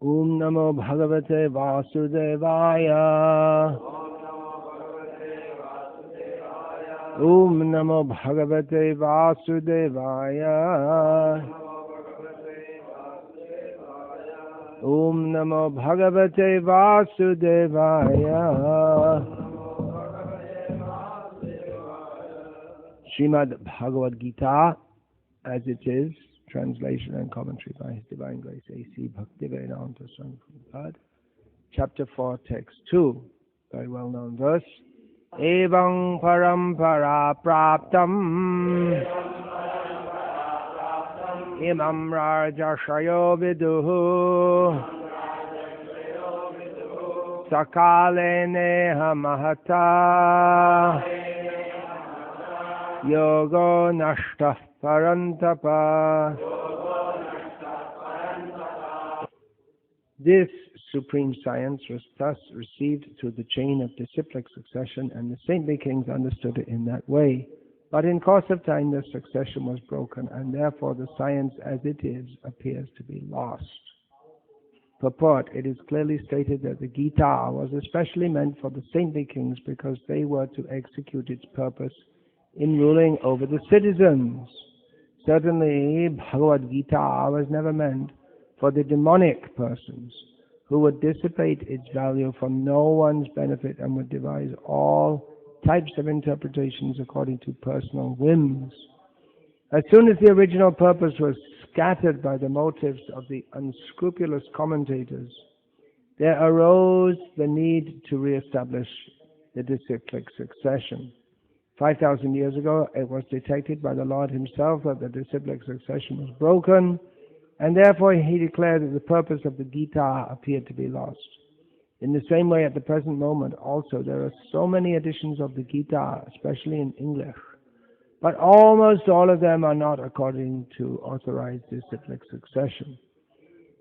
Om Namo Bhagavate Vasudevaya. Om Namo Bhagavate Vasudevaya. Om Namo Bhagavate Vasudevaya. Srimad Bhagavad Gita, as it is, translation and commentary by His Divine Grace A.C. Bhaktivedanta Swami Prabhupada, Chapter 4, Text 2, very well known verse. Evam parampara praptam imam rajashayo viduhu sakale neha mahata yogo nashtah parantapa. This supreme science was thus received through the chain of disciplic succession, and the saintly kings understood it in that way. But in course of time, the succession was broken, and therefore the science as it is appears to be lost. Purport: it is clearly stated that the Gita was especially meant for the saintly kings because they were to execute its purpose in ruling over the citizens. Certainly, Bhagavad Gita was never meant for the demonic persons who would dissipate its value for no one's benefit and would devise all types of interpretations according to personal whims. As soon as the original purpose was scattered by the motives of the unscrupulous commentators, there arose the need to re-establish the disciplic succession. 5,000 years ago, it was detected by the Lord Himself that the disciplic succession was broken, and therefore He declared that the purpose of the Gita appeared to be lost. In the same way, at the present moment also, there are so many editions of the Gita, especially in English, but almost all of them are not according to authorized disciplic succession.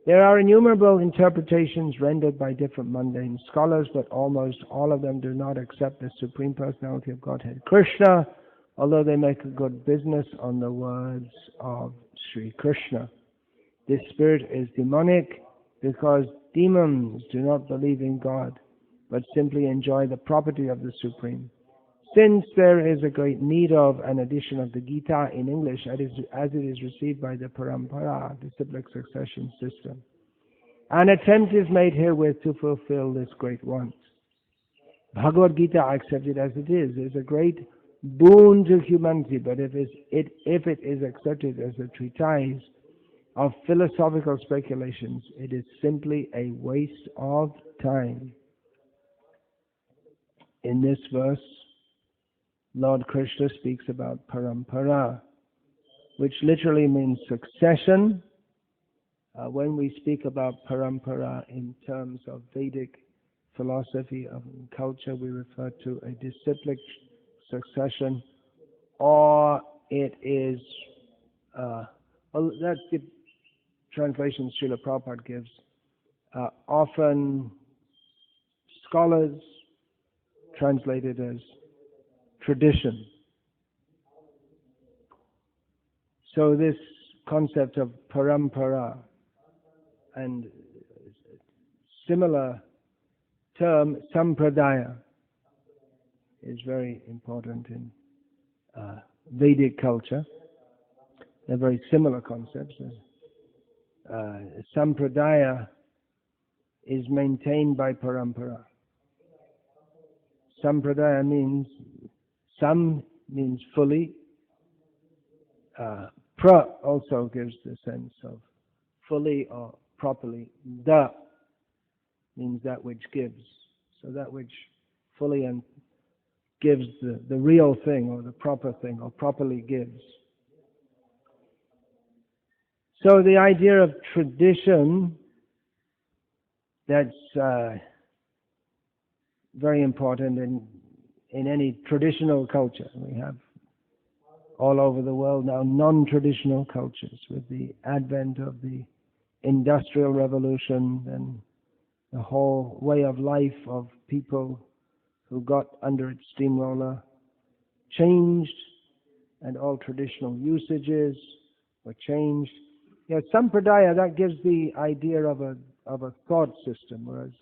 There are innumerable interpretations rendered by different mundane scholars, but almost all of them do not accept the Supreme Personality of Godhead Krishna, although they make a good business on the words of Sri Krishna. This spirit is demonic because demons do not believe in God, but simply enjoy the property of the Supreme. Since there is a great need of an edition of the Gita in English as it is received by the Parampara, disciplic succession system, an attempt is made herewith to fulfill this great want. Bhagavad Gita, accepted as it is a great boon to humanity, but if it is accepted as a treatise of philosophical speculations, it is simply a waste of time. In this verse, Lord Krishna speaks about parampara, which literally means succession. When we speak about parampara in terms of Vedic philosophy of culture, we refer to a disciplic succession, or it is, that's the translation Srila Prabhupada gives. Often scholars translate it as tradition. So this concept of parampara and similar term sampradaya is very important in Vedic culture. They're very similar concepts. Sampradaya is maintained by parampara. Sampradaya means, sam means fully, pra also gives the sense of fully or properly. Da means that which gives. So that which fully and gives the real thing or the proper thing or properly gives. So the idea of tradition, that's very important in any traditional culture. We have all over the world now non-traditional cultures with the advent of the Industrial Revolution and the whole way of life of people who got under its steamroller changed, and all traditional usages were changed. Sampradaya, that gives the idea of a of a thought system, whereas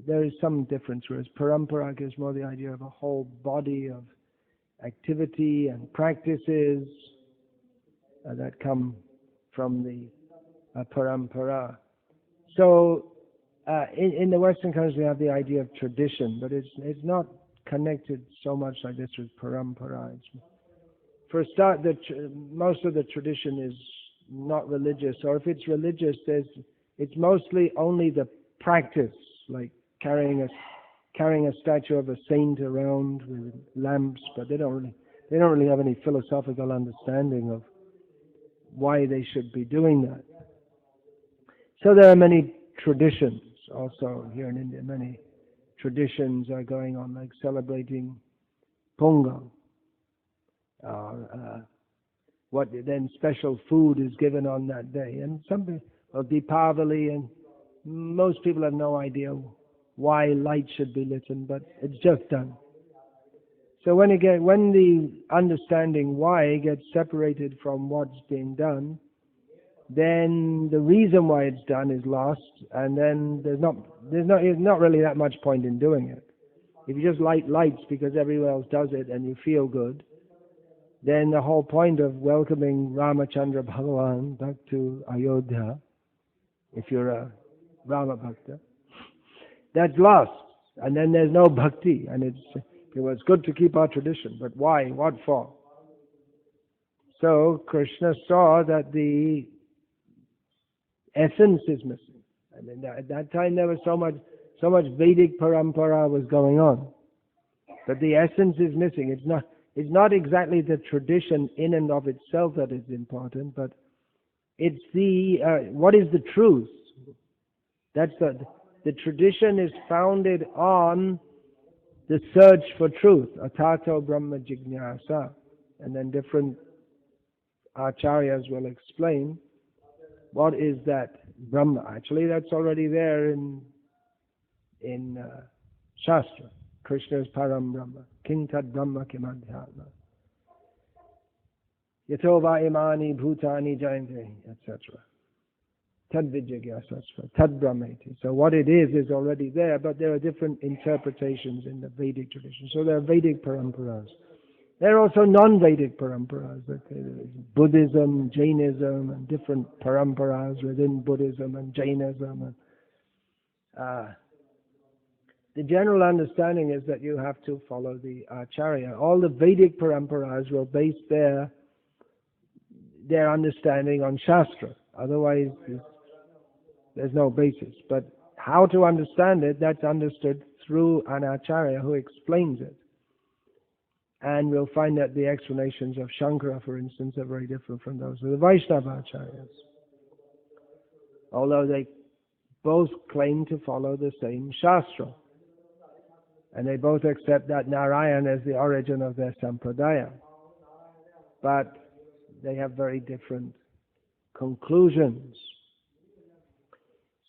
there is some difference, whereas parampara gives more the idea of a whole body of activity and practices that come from the parampara. So in the Western countries we have the idea of tradition, but it's not connected so much like this with parampara. For a start, most of the tradition is not religious, or if it's religious, it's mostly only the practice, like carrying a statue of a saint around with lamps, but they don't really have any philosophical understanding of why they should be doing that. So there are many traditions also here in India. Many traditions are going on, like celebrating Pongal, what then special food is given on that day, and something of Deepavali, and most people have no idea why light should be lit, but it's just done. So when the understanding why gets separated from what's being done, then the reason why it's done is lost, and then there's not really that much point in doing it. If you just light lights because everyone else does it and you feel good, then the whole point of welcoming Ramachandra Bhagavan back to Ayodhya, if you're a Rama Bhakta, that's lost, and then there's no bhakti, and it's good to keep our tradition, but why? What for? So Krishna saw that the essence is missing, and at that time there was so much Vedic parampara was going on, but the essence is missing. It's not exactly the tradition in and of itself that is important, but it's what is the truth. That's the tradition is founded on the search for truth, atato brahma jignasa, and then different acharyas will explain what is that Brahma. Actually, that's already there in Shastra. Krishna is Param Brahma. King Tad Brahma Kim Adhyatma. Yato va imani bhutani jayanti, etc. Tad Vijagyasasva, Tad Brahmeti. So what it is already there, but there are different interpretations in the Vedic tradition. So there are Vedic paramparas. There are also non-Vedic paramparas, Buddhism, Jainism, and different paramparas within Buddhism and Jainism. The general understanding is that you have to follow the Acharya. All the Vedic paramparas will base their understanding on Shastra. Otherwise, there's no basis. But how to understand it, that's understood through an Acharya who explains it. And we'll find that the explanations of Shankara, for instance, are very different from those of the Vaishnava Acharyas. Although they both claim to follow the same Shastra. And they both accept that Narayan is the origin of their sampradaya. But they have very different conclusions.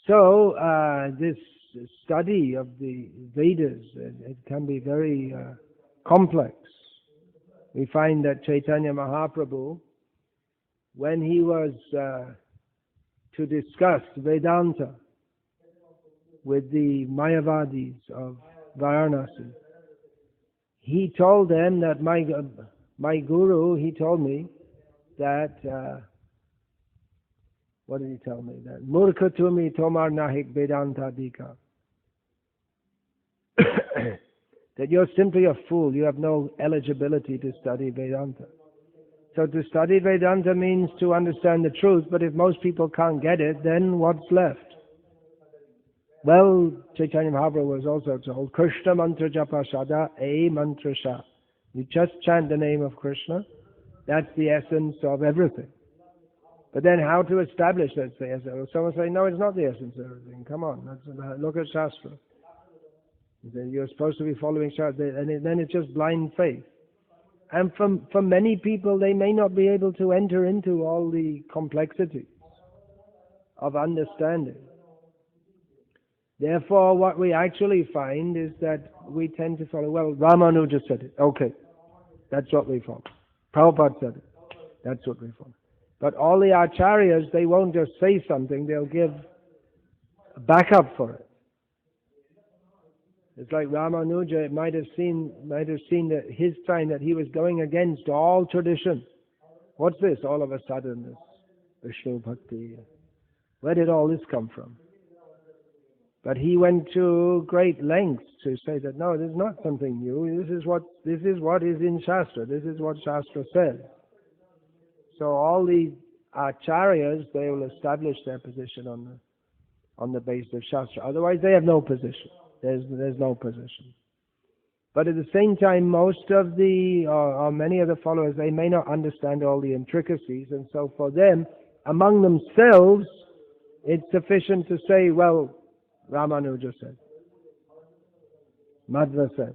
So this study of the Vedas, it can be very complex. We find that Chaitanya Mahaprabhu, when he was to discuss Vedanta with the Mayavadis of Varanasi, he told them that my guru, he told me that, what did he tell me? That Murkha tumi tomar nahik Vedanta dika. That you're simply a fool, you have no eligibility to study Vedanta. So to study Vedanta means to understand the truth, but if most people can't get it, then what's left? Well, Chaitanya Mahaprabhu was also told, Krishna mantra japa sada a mantra sha. You just chant the name of Krishna, that's the essence of everything. But then how to establish that's the essence? Someone say, no, it's not the essence of everything. Come on, look at Shastra. You're supposed to be following Shastra, and then it's just blind faith. And for many people, they may not be able to enter into all the complexities of understanding. Therefore, what we actually find is that we tend to follow, well, Ramanuja said it, okay, that's what we follow. Prabhupada said it, that's what we follow. But all the acharyas, they won't just say something, they'll give backup for it. It's like Ramanuja might have seen that his time that he was going against all tradition. What's this? All of a sudden, this Vishnu Bhakti. Where did all this come from? But he went to great lengths to say that no, this is not something new. This is what is in Shastra. This is what Shastra says. So all the acharyas, they will establish their position on the basis of Shastra. Otherwise, they have no position. There's no position. But at the same time, most of the or many of the followers, they may not understand all the intricacies, and so for them, among themselves, it's sufficient to say, well, Ramanuja said, Madhva said,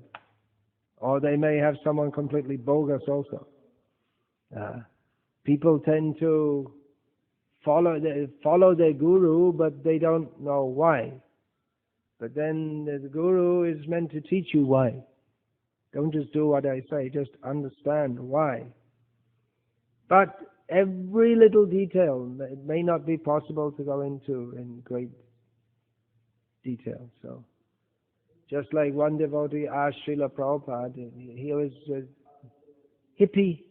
or they may have someone completely bogus also. People tend to follow their guru, but they don't know why. But then the guru is meant to teach you why. Don't just do what I say, just understand why. But every little detail, it may not be possible to go into in great detail. So, just like one devotee asked Srila Prabhupada, he was a hippie,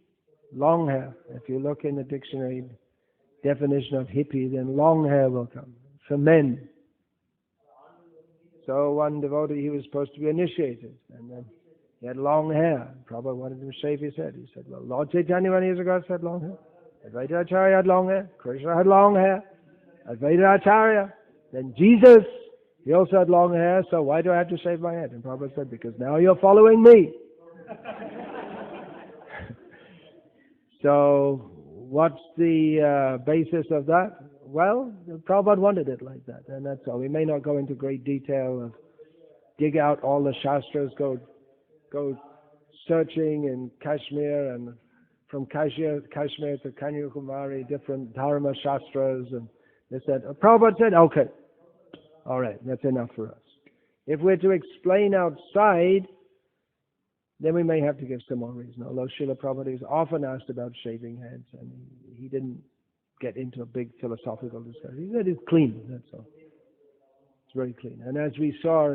long hair. If you look in the dictionary definition of hippie, then long hair will come, for men. So one devotee, he was supposed to be initiated, and then he had long hair. Prabhupada wanted him to shave his head. He said, well, Lord Chaitanya, when he was a god, had long hair. Advaita Acharya had long hair. Krishna had long hair. Advaita Acharya. Then Jesus, he also had long hair, so why do I have to shave my head? And Prabhupada said, because now you're following me. So, what's the basis of that? Well, Prabhupada wanted it like that, and that's all. We may not go into great detail of dig out all the Shastras, go searching in Kashmir, and from Kashmir to Kanyakumari, different Dharma Shastras, and they said, Prabhupada said, okay, all right, that's enough for us. If we're to explain outside, then we may have to give some more reason. Although Srila Prabhupada is often asked about shaving heads, and he didn't get into a big philosophical discussion. He said it's clean, that's all. It's very clean. And as we saw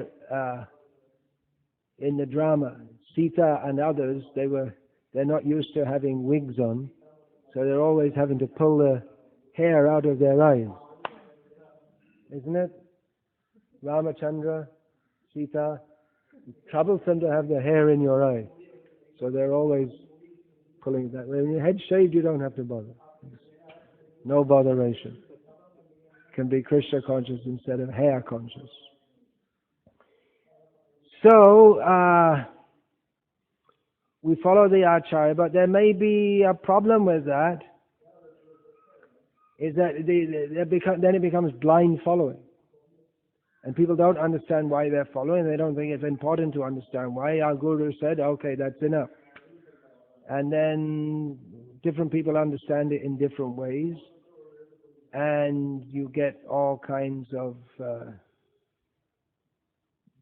in the drama, Sita and others, they're not used to having wigs on, so they're always having to pull the hair out of their eyes. Isn't it? Ramachandra, Sita, it's troublesome to have the hair in your eye. So they're always pulling it that way. When your head's shaved, you don't have to bother. No botheration. Can be Krishna conscious instead of hair conscious. So, we follow the Acharya, but there may be a problem with that, is that then it becomes blind following. And people don't understand why they're following. They don't think it's important to understand why. Our Guru said, okay, that's enough. And then different people understand it in different ways. And you get all kinds of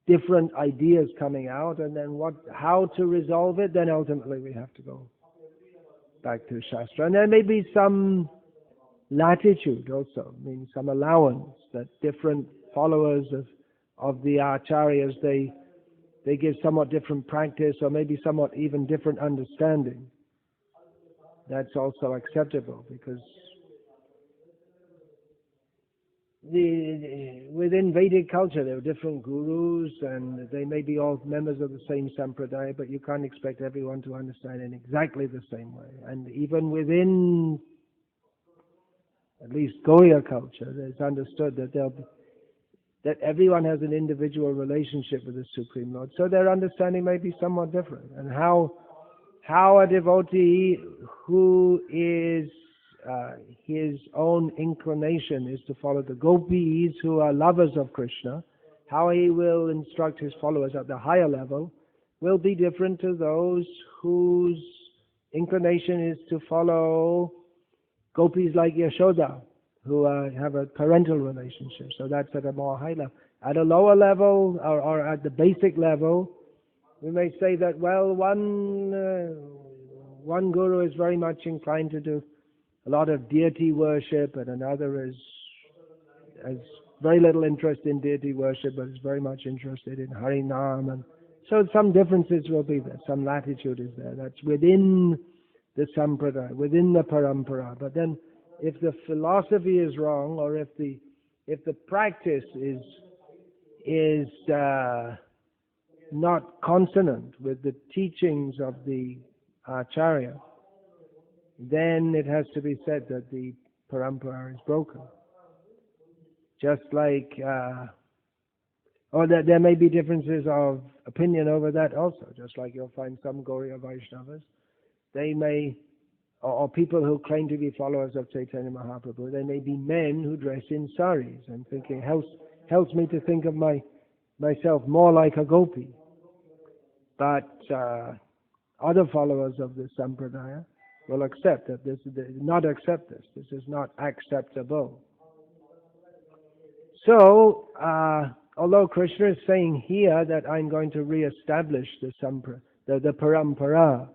different ideas coming out. And then how to resolve it, then ultimately we have to go back to Shastra. And there may be some latitude also, I mean some allowance that different followers of the acharyas, they give somewhat different practice or maybe somewhat even different understanding. That's also acceptable, because within Vedic culture there are different gurus and they may be all members of the same sampradaya, but you can't expect everyone to understand in exactly the same way. And even within at least Gaudiya culture, it's understood that everyone has an individual relationship with the Supreme Lord. So their understanding may be somewhat different. And how a devotee who is his own inclination is to follow the gopis who are lovers of Krishna, how he will instruct his followers at the higher level will be different to those whose inclination is to follow gopis like Yashoda, who have a parental relationship. So that's at a more high level. At a lower level, or at the basic level, we may say that, well, one guru is very much inclined to do a lot of deity worship, and another is as very little interest in deity worship, but is very much interested in Harinam. And so some differences will be there, some latitude is there. That's within the sampradaya, within the parampara. But then if the philosophy is wrong, or if the practice is not consonant with the teachings of the Acharya, then it has to be said that the parampara is broken. Just like, or that there may be differences of opinion over that also, just like you'll find some Gauriya Vaishnavas, they may, or people who claim to be followers of Chaitanya Mahaprabhu, they may be men who dress in saris, and thinking, helps me to think of myself more like a gopi. But other followers of the Sampradaya will accept that this is not acceptable. So, although Krishna is saying here that I'm going to re-establish the parampara,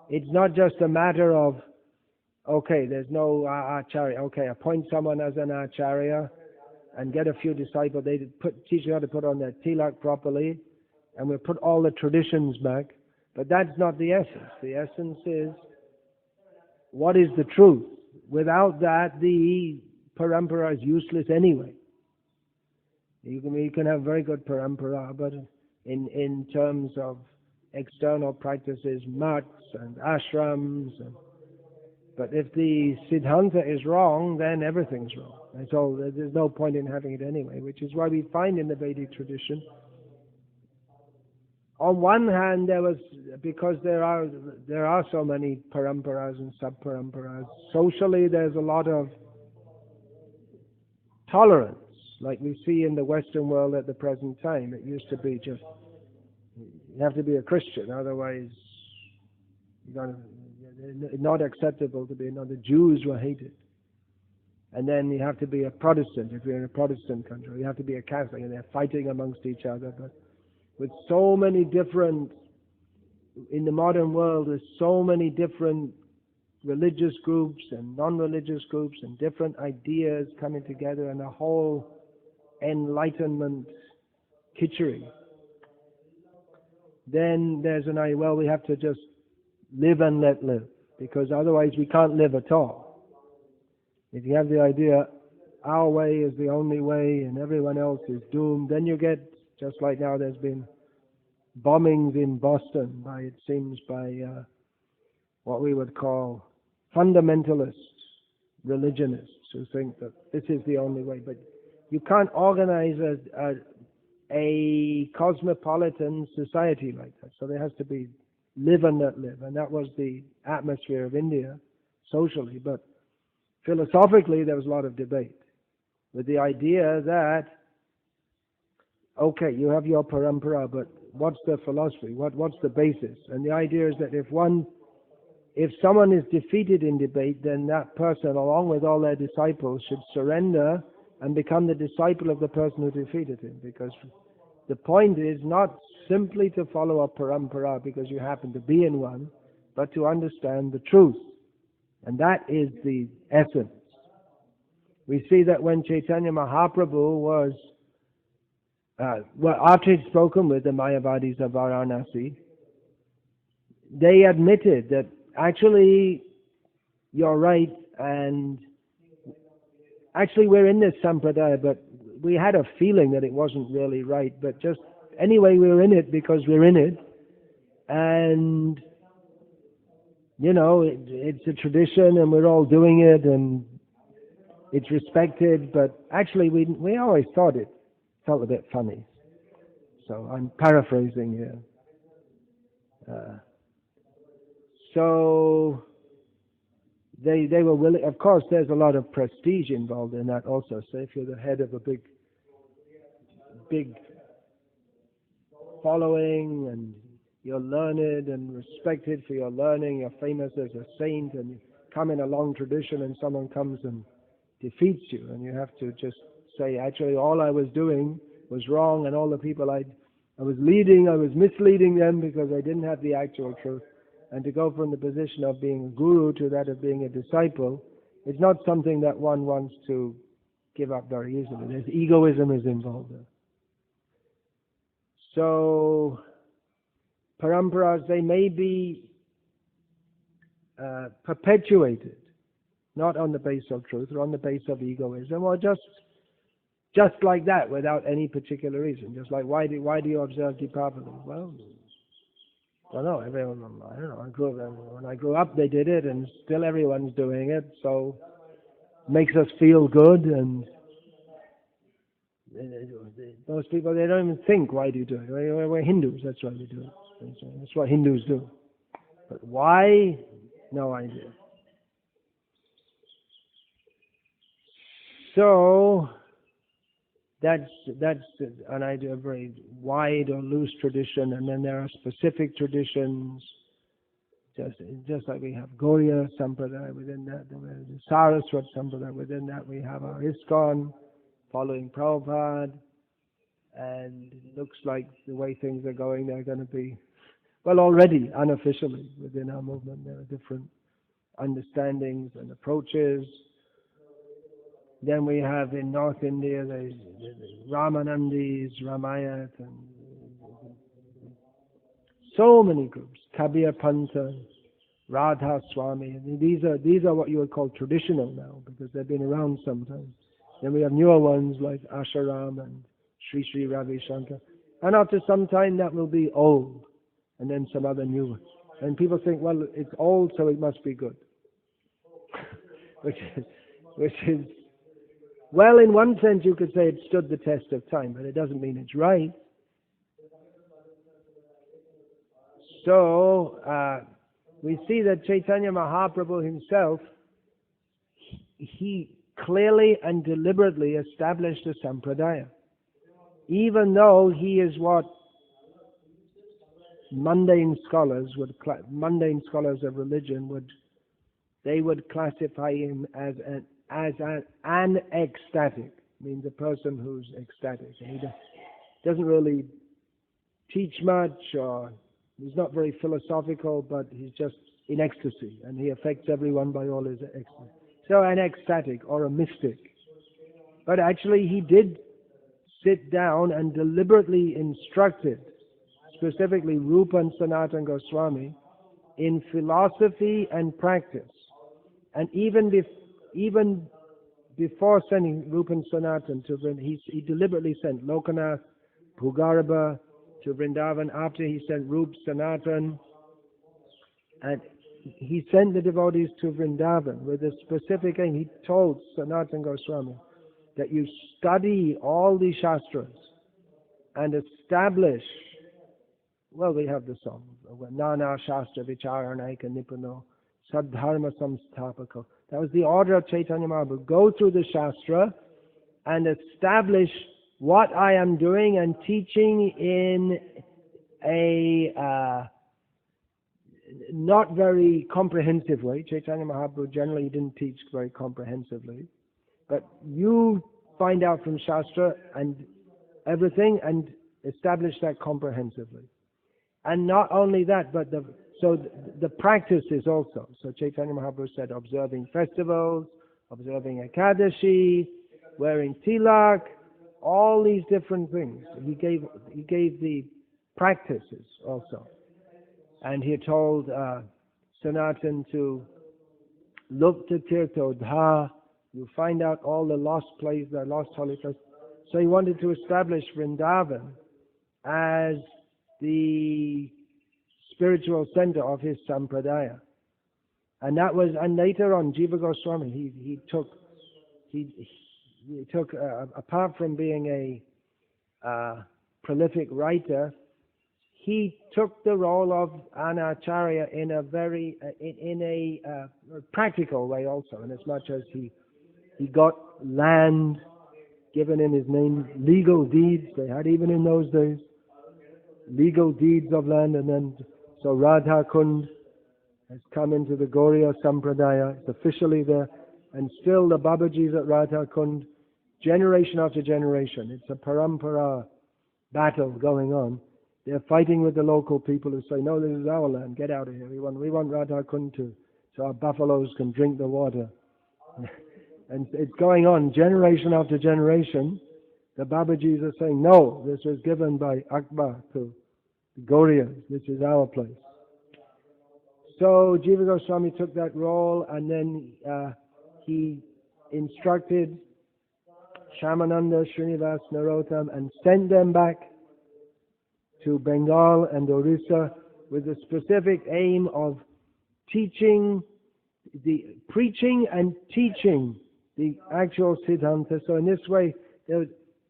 it's not just a matter of, okay, there's no acharya, okay, appoint someone as an acharya and get a few disciples, they teach you how to put on their tilak properly, and we'll put all the traditions back. But that's not the essence. The essence is, what is the truth? Without that, the parampara is useless anyway. You can have very good parampara, but in terms of external practices, mats and ashrams, but if the siddhanta is wrong, then everything's wrong. And so there's no point in having it anyway, which is why we find in the Vedic tradition, on one hand, because there are so many paramparas and sub-paramparas, socially there's a lot of tolerance, like we see in the Western world at the present time. It used to be just, you have to be a Christian, otherwise it's not acceptable to be. The Jews were hated. And then you have to be a Protestant if you're in a Protestant country. You have to be a Catholic, and they're fighting amongst each other. But with so many different, in the modern world, there's so many different religious groups and non-religious groups and different ideas coming together, and a whole enlightenment kitchery. Then there's an idea, well, we have to just live and let live, because otherwise we can't live at all. If you have the idea, our way is the only way and everyone else is doomed, then you get, just like now there's been bombings in Boston by what we would call fundamentalist religionists who think that this is the only way. But you can't organize a cosmopolitan society like that. So there has to be live and let live. And that was the atmosphere of India socially. But philosophically, there was a lot of debate with the idea that, okay, you have your parampara, but what's the philosophy? What's the basis? And the idea is that if someone is defeated in debate, then that person, along with all their disciples, should surrender and become the disciple of the person who defeated him. Because the point is not simply to follow a parampara because you happen to be in one, but to understand the truth. And that is the essence. We see that when Chaitanya Mahaprabhu was, after he'd spoken with the Mayavadis of Varanasi, they admitted that actually you're right, and actually we're in this sampradaya, but we had a feeling that it wasn't really right, but just anyway we're in it because we're in it, and it's a tradition and we're all doing it and it's respected, but actually we always thought it felt a bit funny. So I'm paraphrasing here. So they were willing. Of course, there's a lot of prestige involved in that also. So if you're the head of a big following and you're learned and respected for your learning, you're famous as a saint, and you come in a long tradition, and someone comes and defeats you, and you have to just say, actually, all I was doing was wrong, and all the people I was leading, I was misleading them because I didn't have the actual truth. And to go from the position of being a guru to that of being a disciple is not something that one wants to give up very easily. There's egoism is involved there. So paramparas, they may be perpetuated, not on the base of truth or on the base of egoism, or just like that, without any particular reason. Just like, why do you observe Deepavali? Well, I don't know. Everyone, I don't know. When I grew up, they did it, and still everyone's doing it. So it makes us feel good, and most people, they don't even think, why do you do it? We're Hindus, that's why we do it. That's what Hindus do. But why? No idea. So that's an idea, a very wide or loose tradition, and then there are specific traditions, just like we have Gauriya Sampradaya within that, the Saraswat Sampradaya within that, we have our ISKCON following Prabhupada, and it looks like the way things are going, they're going to be, well, already unofficially within our movement there are different understandings and approaches. Then we have in North India the Ramanandis, Ramayat, and so many groups, Kabir Pantha, Radha Swami. These are what you would call traditional now, because they've been around sometimes. Then we have newer ones like Asharam and Sri Sri Ravi Shankar. And after some time that will be old, and then some other new ones. And people think, well, it's old, so it must be good. which is, well, in one sense you could say it stood the test of time, but it doesn't mean it's right. So, we see that Chaitanya Mahaprabhu himself, he clearly and deliberately established a sampradaya. Even though he is what mundane scholars of religion would classify him as an ecstatic, means a person who's ecstatic. And he doesn't really teach much, or he's not very philosophical, but he's just in ecstasy, and he affects everyone by all his ecstasy. So an ecstatic or a mystic. But actually he did sit down and deliberately instructed, specifically Rupa and Sanatana Goswami, in philosophy and practice. And even before sending Rupa and Sanatana to Vrindavan, he deliberately sent Lokanath, Bhugarabha to Vrindavan. After he sent Rupa, Sanatana, and he sent the devotees to Vrindavan with a specific aim. He told Sanatana Goswami that you study all the Shastras and establish, well, we have the song, Nana Shastra Vicharanaika Nipuno Sadharma Samsthapako. That was the order of Chaitanya Mahaprabhu. Go through the Shastra and establish what I am doing and teaching in a not very comprehensive way. Chaitanya Mahaprabhu generally didn't teach very comprehensively. But you find out from Shastra and everything and establish that comprehensively. And not only that, but the practices also. So Chaitanya Mahaprabhu said observing festivals, observing Ekadashi, wearing tilak, all these different things. He gave the practices also. And he told Sanatan to look to Tirthodha, you find out all the lost places, the lost holy places. So he wanted to establish Vrindavan as the spiritual center of his sampradaya. And later on, Jiva Goswami, he took apart from being a prolific writer, he took the role of an acharya in a very practical way also, in as much as he got land given in his name, legal deeds. They had even in those days legal deeds of land, and then so Radha Kund has come into the Gauriya Sampradaya. It's officially there, and still the Babajis at Radha Kund, generation after generation. It's a parampara battle going on. They're fighting with the local people who say, no, this is our land, get out of here. We want Radha Kund too, so our buffaloes can drink the water. And it's going on generation after generation. The Babajis are saying, no, this was given by Akbar to the Gauriyas. This is our place. So Jiva Goswami took that role, and then he instructed Shyamananda, Srinivas, Narottam, and sent them back to Bengal and Orissa with the specific aim of preaching and teaching the actual Siddhanta. So in this way,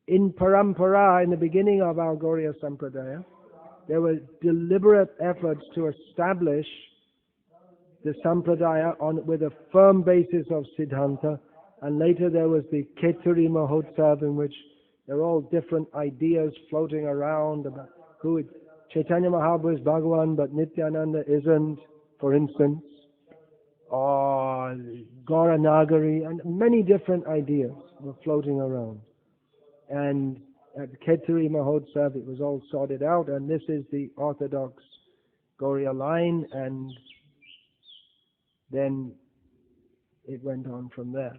in Parampara, in the beginning of our Gauriya Sampradaya, there were deliberate efforts to establish the Sampradaya with a firm basis of Siddhanta, and later there was the Keturi Mahotsav, in which there are all different ideas floating around about who Chaitanya Mahaprabhu is Bhagavan, but Nityananda isn't, for instance, or Gaura Nagari, and many different ideas were floating around. And at Keturi Mahotsav, it was all sorted out, and this is the orthodox Gauriya line, and then it went on from there.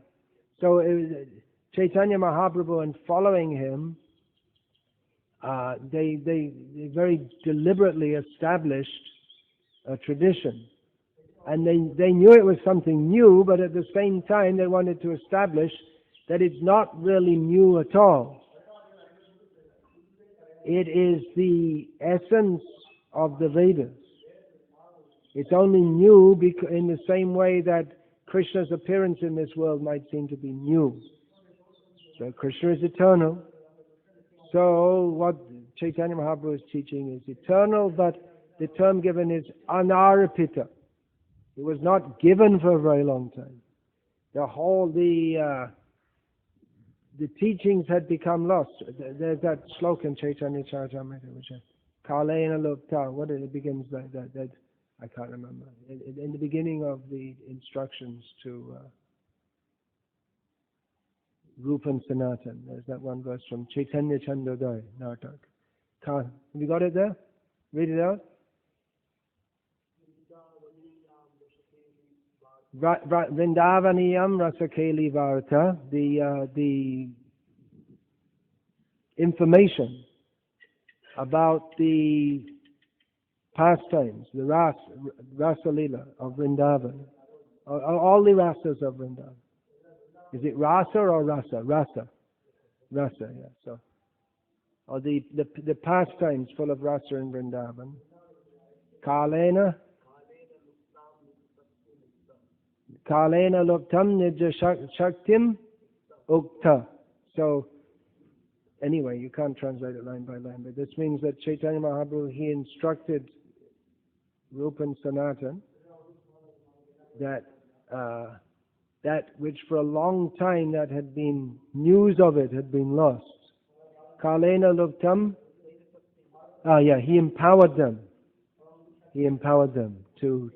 So it was Chaitanya Mahaprabhu, and following him, they very deliberately established a tradition. And they knew it was something new, but at the same time they wanted to establish that it's not really new at all. It is the essence of the Vedas. It's only new in the same way that Krishna's appearance in this world might seem to be new. So Krishna is eternal. So what Chaitanya Mahaprabhu is teaching is eternal, but the term given is anarpita. It was not given for a very long time. The teachings had become lost. There's that sloka in Chaitanya Charitamrita, which is Kalena Lupta. What it begins that I can't remember. In the beginning of the instructions to Rupa and Sanatan, there's that one verse from Chaitanya Chandodaya Natak. Have you got it there? Read it out. Vrindavaniyam Rasakeli Varta, the information about the pastimes, the Rasa Lila of Vrindavan, all the rasas of Vrindavan. Is it rasa or rasa? Rasa, yeah. So, or the pastimes full of rasa in Vrindavan. Kalena luptam nidja shaktim ukta. So, anyway, you can't translate it line by line, but this means that Chaitanya Mahaprabhu, he instructed Rupa and Sanatan that which for a long time that had been news of it had been lost. Kalena luptam. He empowered them. He empowered them to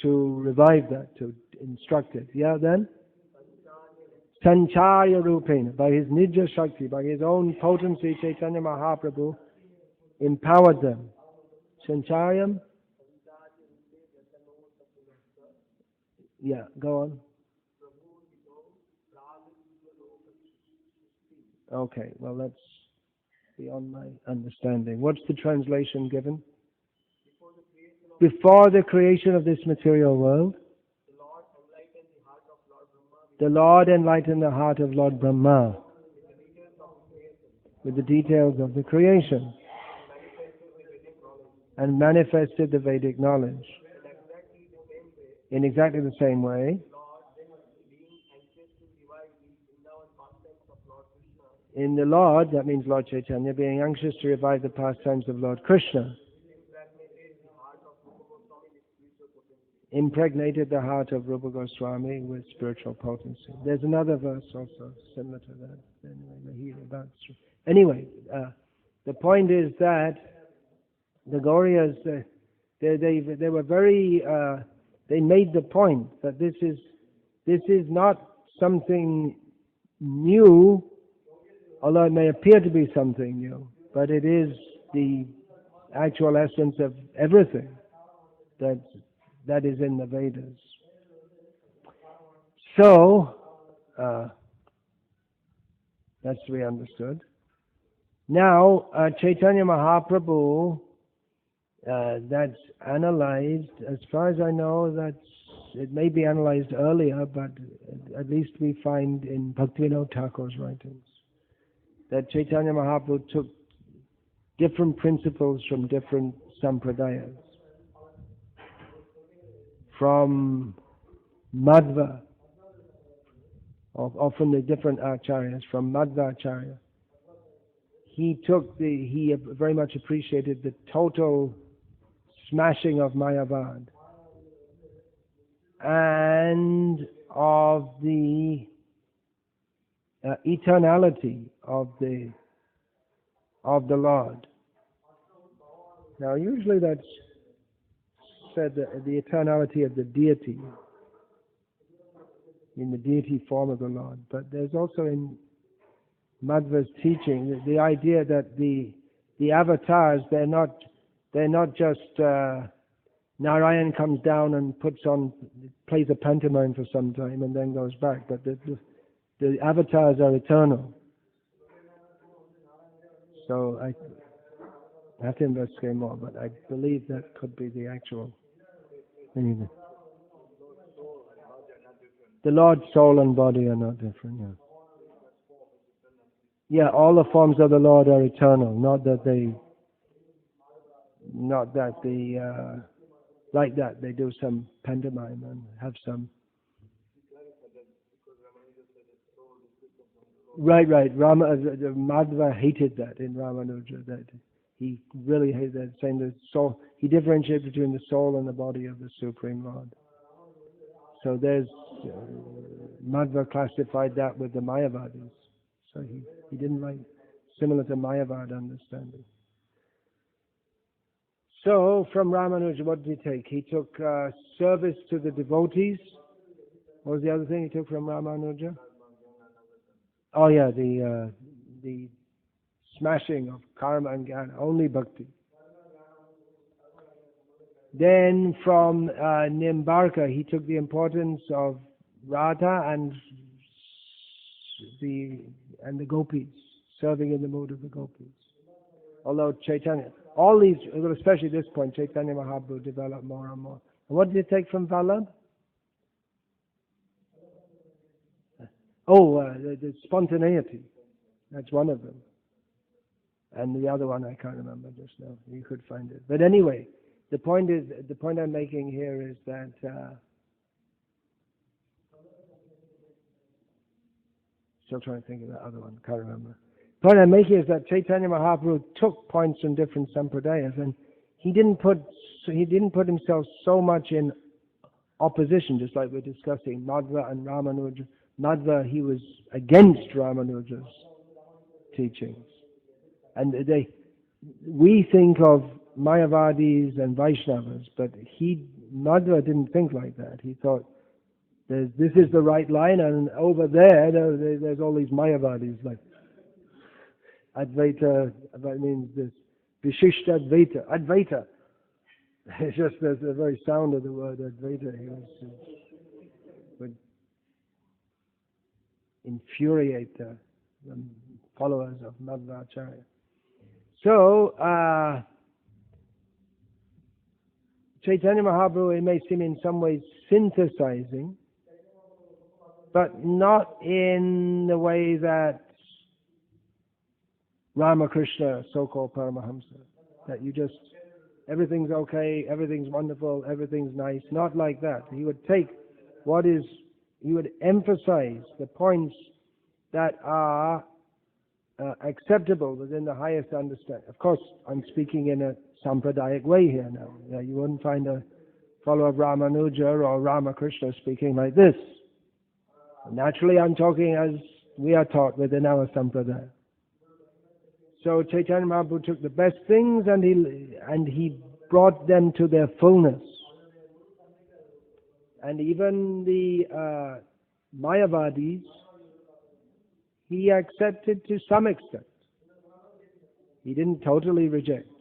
revive that, to instruct it. Yeah, then? Sanchaya Rupena, by his Nidya Shakti, by his own potency, Chaitanya Mahaprabhu empowered them. Sanchayam? Yeah, go on. Okay, well that's beyond my understanding. What's the translation given? Before the creation of this material world, the Lord enlightened the heart of Lord Brahma with the details of the creation and manifested the Vedic knowledge. In exactly the same way, in the Lord, that means Lord Chaitanya, being anxious to revive the pastimes of Lord Krishna, impregnated the heart of Rupa Goswami with spiritual potency. There's another verse also similar to that. Anyway, the point is that the Gauriyas, they were very, they made the point that this is not something new, although it may appear to be something new, but it is the actual essence of everything that is in the Vedas. So, that's to be understood. Now, Chaitanya Mahaprabhu, that's analyzed, as far as I know, it may be analyzed earlier, but at least we find in Bhaktivinoda Thakur's writings that Chaitanya Mahaprabhu took different principles from different sampradayas. From Madhva, or from the different acharyas, from Madhva Acharya. He very much appreciated the total smashing of Mayavad and of the eternality of the Lord. Now, usually that's said the eternality of the deity, in the deity form of the Lord. But there's also in Madhva's teaching the idea that the avatars, they're not just Narayan comes down and plays a pantomime for some time and then goes back, but the avatars are eternal. So I have to investigate more, but I believe that could be the actual thing. The Lord's soul and body are not different, yeah. Yeah, all the forms of the Lord are eternal, not that they like that, they do some pantomime and have some. Right. Madhva hated that in Ramanuja, that he really hated that, saying the soul, he differentiated between the soul and the body of the Supreme Lord. So there's, Madhva classified that with the Mayavadis. So he didn't like, similar to Mayavad understanding. So from Ramanuja, what did he take? He took service to the devotees. What was the other thing he took from Ramanuja? Oh yeah, the smashing of karma and jnana, only bhakti. Then from Nimbarka, he took the importance of Radha and the gopis, serving in the mood of the gopis. Although Chaitanya, all these, especially this point, Chaitanya Mahaprabhu developed more and more. And what did he take from Vallabh? The spontaneity. That's one of them. And the other one I can't remember just now. You could find it. But anyway, the point I'm making here is that still trying to think of the other one, can't remember. The point I'm making is that Chaitanya Mahaprabhu took points from different sampradayas, and he didn't put himself so much in opposition, just like we're discussing Madhva and Ramanuja. Madhva, he was against Ramanuja's teachings. And we think of Mayavadis and Vaishnavas, but Madhva didn't think like that. He thought, this is the right line, and over there's all these Mayavadis, like Advaita, that means this Vishishta Advaita. Advaita. It's just the very sound of the word Advaita. He would infuriate the followers of Madhvacharya. So, Chaitanya Mahaprabhu, it may seem in some ways synthesizing, but not in the way that Ramakrishna, so-called Paramahamsa, that everything's okay, everything's wonderful, everything's nice. Not like that. He would take he would emphasize the points that are acceptable within the highest understanding. Of course, I'm speaking in a Sampradayic way here now. You wouldn't find a follower of Ramanuja or Ramakrishna speaking like this. Naturally, I'm talking as we are taught within our Sampradaya. So Chaitanya Mahaprabhu took the best things and he brought them to their fullness. And even the Mayavadis, he accepted to some extent. He didn't totally reject.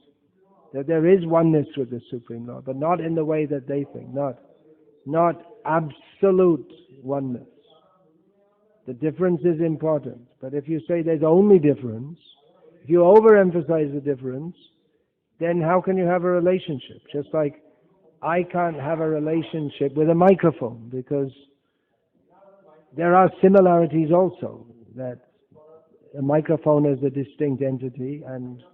That there is oneness with the Supreme Lord, but not in the way that they think. Not absolute oneness. The difference is important. But if you say there's only difference, if you overemphasize the difference, then how can you have a relationship? Just like I can't have a relationship with a microphone because there are similarities also, that a microphone is a distinct entity and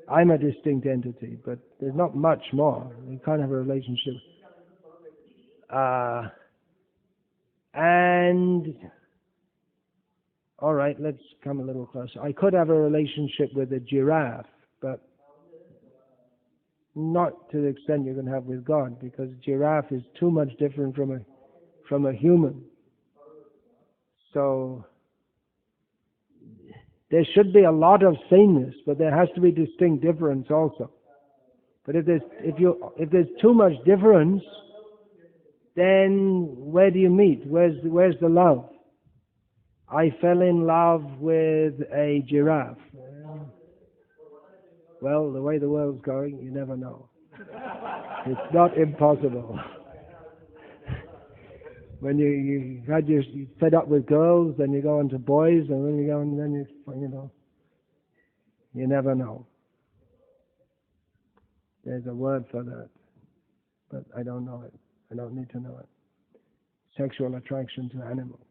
I'm a distinct entity, but there's not much more. You can't have a relationship. And all right, let's come a little closer. I could have a relationship with a giraffe, but not to the extent you can have with God, because giraffe is too much different from a human. So there should be a lot of sameness, but there has to be distinct difference also. But if there's too much difference, then where do you meet? Where's the love? I fell in love with a giraffe. Well, the way the world's going, you never know. It's not impossible. When you fed up with girls, then you go into boys, and then you go, and then you never know. There's a word for that, but I don't know it. I don't need to know it. Sexual attraction to animals.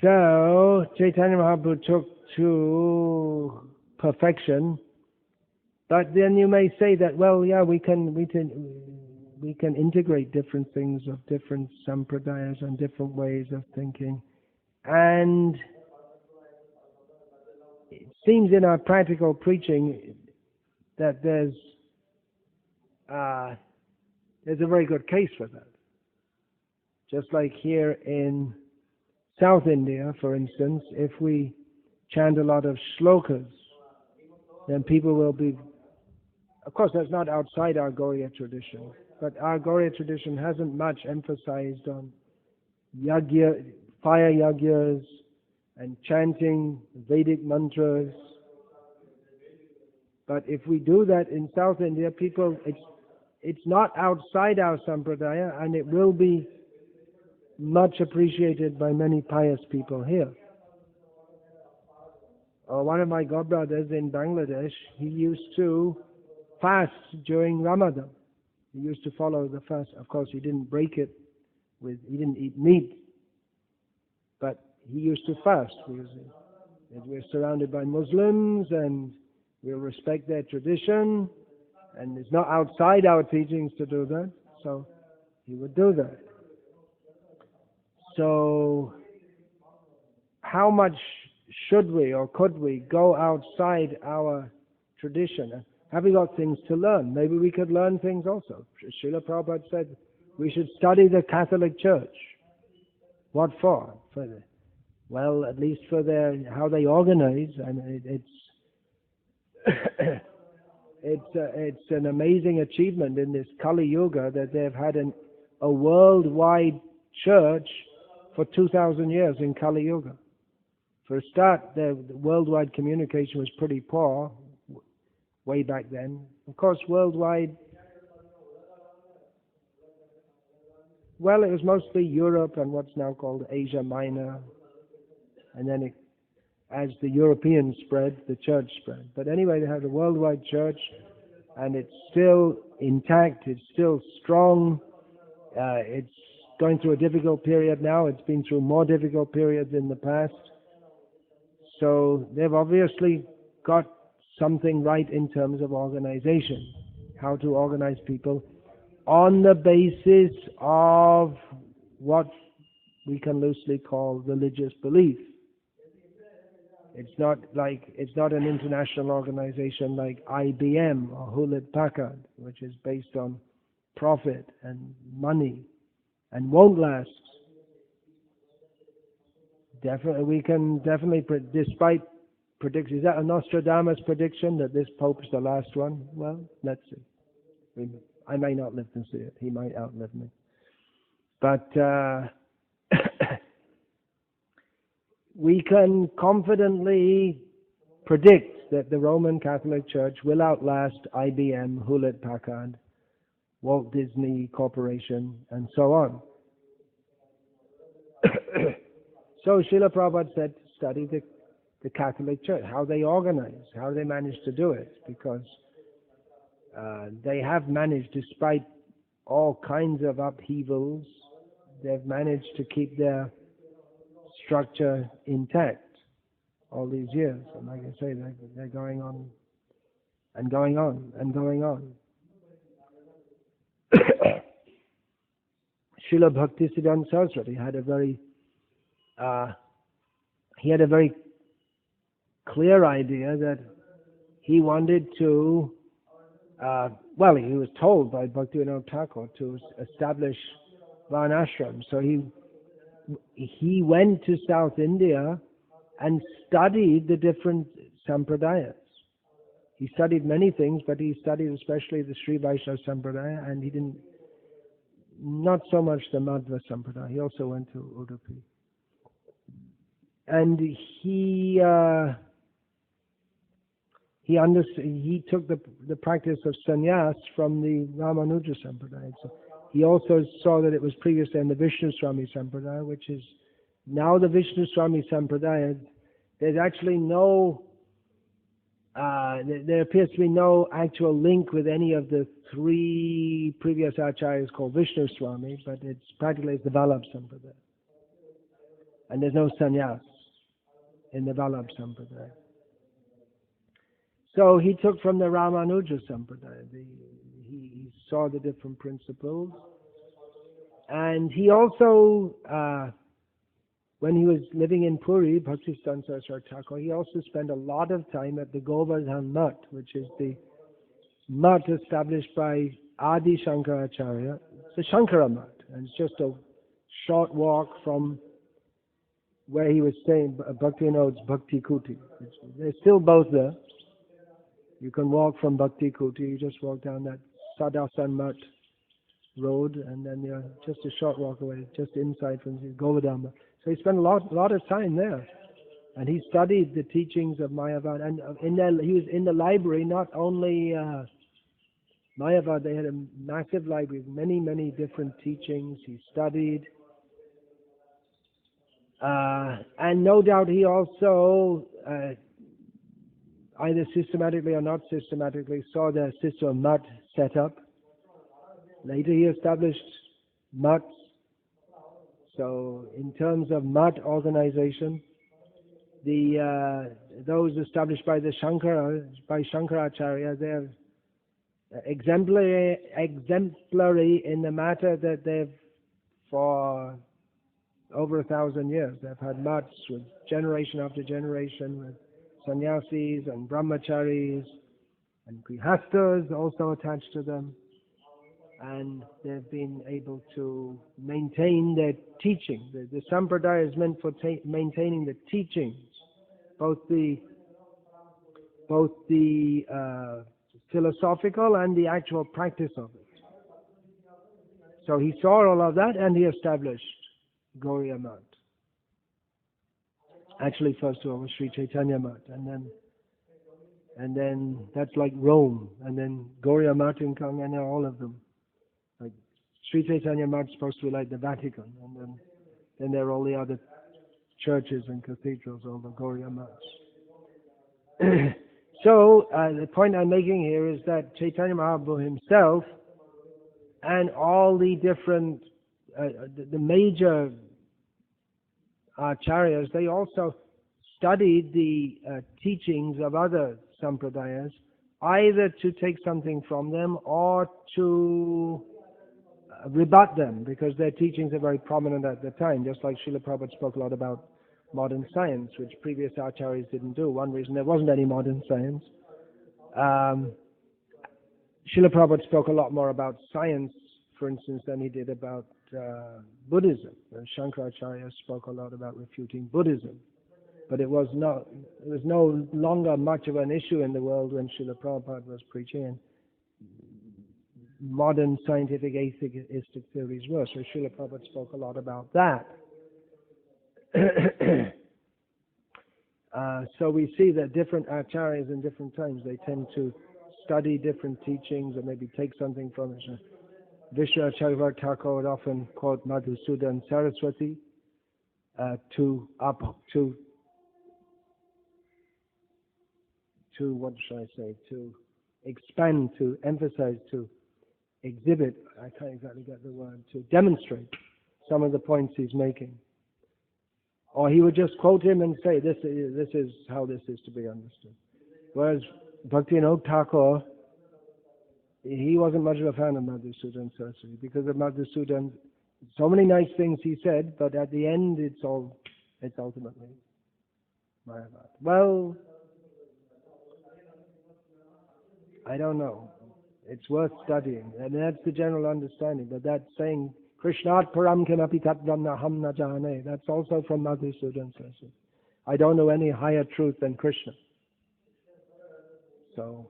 So Chaitanya Mahaprabhu took to perfection, but then you may say that, well, yeah, we can integrate different things of different sampradayas and different ways of thinking, and it seems in our practical preaching that there's a very good case for that. Just like here in South India, for instance, if we chant a lot of shlokas, then people will be... Of course, that's not outside our Gauriya tradition, but our Gauriya tradition hasn't much emphasized on fire yagyas and chanting Vedic mantras. But if we do that in South India, people, it's not outside our sampradaya, and it will be much appreciated by many pious people here. One of my godbrothers in Bangladesh, he used to fast during Ramadan. He used to follow the fast. Of course, he didn't break it he didn't eat meat, but he used to fast because we're surrounded by Muslims and we'll respect their tradition, and it's not outside our teachings to do that, so he would do that. So how much should we or could we go outside our tradition? Have we got things to learn? Maybe we could learn things also. Srila Prabhupada said we should study the Catholic Church. What for? Well, at least for how they organize, and it's an amazing achievement in this Kali Yuga that they've had a worldwide church for 2,000 years in Kali Yuga. For a start, the worldwide communication was pretty poor way back then. Of course, worldwide, well, it was mostly Europe and what's now called Asia Minor. And then as the Europeans spread, the church spread. But anyway, they have the worldwide church, and it's still intact, it's still strong. It's going through a difficult period now. It's been through more difficult periods in the past. So they've obviously got something right in terms of organization, how to organize people on the basis of what we can loosely call religious belief. It's not an international organization like IBM or Hewlett-Packard, which is based on profit and money and won't last. We can definitely, despite predictions, is that a Nostradamus prediction that this Pope's the last one? Well, let's see. I may not live to see it. He might outlive me. But we can confidently predict that the Roman Catholic Church will outlast IBM, Hewlett-Packard, Walt Disney Corporation, and so on. So Srila Prabhupada said, study the Catholic Church, how they organize, how they manage to do it, because they have managed, despite all kinds of upheavals, they've managed to keep their structure intact all these years. And like I say, they're going on and going on and going on. Srila Bhaktisiddhanta Saraswati had a very clear idea that he wanted to, he was told by Bhaktivinoda Thakur to establish Varnashram. So he went to South India and studied the different sampradayas. He studied many things, but he studied especially the Sri Vaishnava Sampradaya, and he didn't, not so much the Madhva Sampradaya. He also went to Udupi. And he took the practice of sannyas from the Ramanuja Sampradaya. So he also saw that it was previously in the Vishnu Swami Sampradaya, which is now the Vishnu Swami Sampradaya. There's actually there appears to be no actual link with any of the three previous acharyas called Vishnu Swami, but it's practically the Vallabh Sampradaya. And there's no sannyas in the Vallabh Sampradaya. So he took from the Ramanuja Sampradaya. He saw the different principles. And he also, when he was living in Puri, Bhaktisiddhanta Saraswati Thakur, he also spent a lot of time at the Govardhan Mutt, which is the mutt established by Adi Shankaracharya. It's a Shankara Mutt, and it's just a short walk from where he was staying, Bhaktivinoda's Bhakti Kuti. They're still both there. You can walk from Bhakti Kuti, you just walk down that Sadasan Mutt road, and then you're just a short walk away, just inside from the Govardhan Mutt. So he spent a lot of time there, and he studied the teachings of Mayavad. And he was in the library, not only Mayavad, they had a massive library with many different teachings. He studied. And no doubt he also, either systematically or not systematically, saw the system of Mutt set up. Later he established Mutts. So in terms of Mutt organization, those established by Shankaracharya, they're exemplary in the matter that they've, for over 1,000 years, they've had mutts with generation after generation, with sannyasis and brahmacharis and grihastas also attached to them, and they've been able to maintain their teaching. The sampradaya is meant for maintaining the teachings, both the philosophical and the actual practice of it. So he saw all of that, and he established Gauriya Mutt. Actually, first of all, was Sri Chaitanya Mutt, and then that's like Rome, and then Gauriya Mutt in Kang, and all of them. Like Sri Chaitanya Mutt is supposed to be like the Vatican, and then there are all the other churches and cathedrals, all the Gauriya Mutts. So the point I'm making here is that Chaitanya Mahaprabhu himself and all the different the major acharyas, they also studied the teachings of other sampradayas, either to take something from them or to rebut them, because their teachings are very prominent at the time, just like Srila Prabhupada spoke a lot about modern science, which previous acharyas didn't do. One reason there wasn't any modern science. Srila Prabhupada spoke a lot more about science, for instance, than he did about Buddhism. Shankaracharya spoke a lot about refuting Buddhism, but it was no longer much of an issue in the world when Srila Prabhupada was preaching, and modern scientific atheistic theories were. So Srila Prabhupada spoke a lot about that. So we see that different acharyas in different times, they tend to study different teachings or maybe take something from it. Vishnu Acharya Thakur would often quote Madhusudan Saraswati, to what should I say, to expand, to emphasize, to exhibit, I can't exactly get the word, to demonstrate some of the points he's making. Or he would just quote him and say, this is how this is to be understood. Whereas Bhaktivinoda Thakur, he wasn't much of a fan of Madhusudan Saraswati because of Madhusudan. So many nice things he said, but at the end it's ultimately Mayavad. Well, I don't know. It's worth studying, and that's the general understanding. But that saying, Krishnat param kimapi tattvam naham na jane, that's also from Madhusudan Saraswati. I don't know any higher truth than Krishna. So,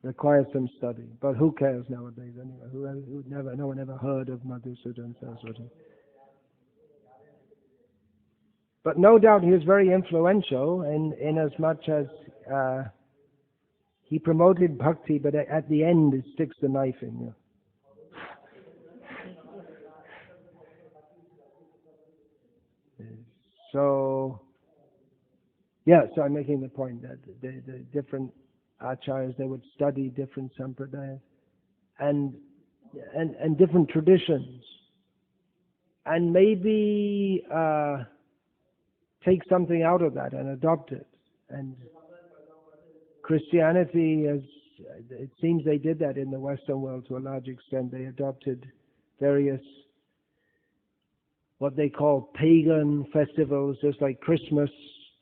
requires some study. But who cares nowadays anyway? No one ever heard of Madhusudan Saraswati. But no doubt he was very influential in as much as he promoted bhakti, but at the end it sticks the knife in you. So I'm making the point that the different acharyas, they would study different sampradayas and different traditions, and maybe take something out of that and adopt it. And Christianity, it seems they did that in the Western world to a large extent. They adopted various what they call pagan festivals, just like Christmas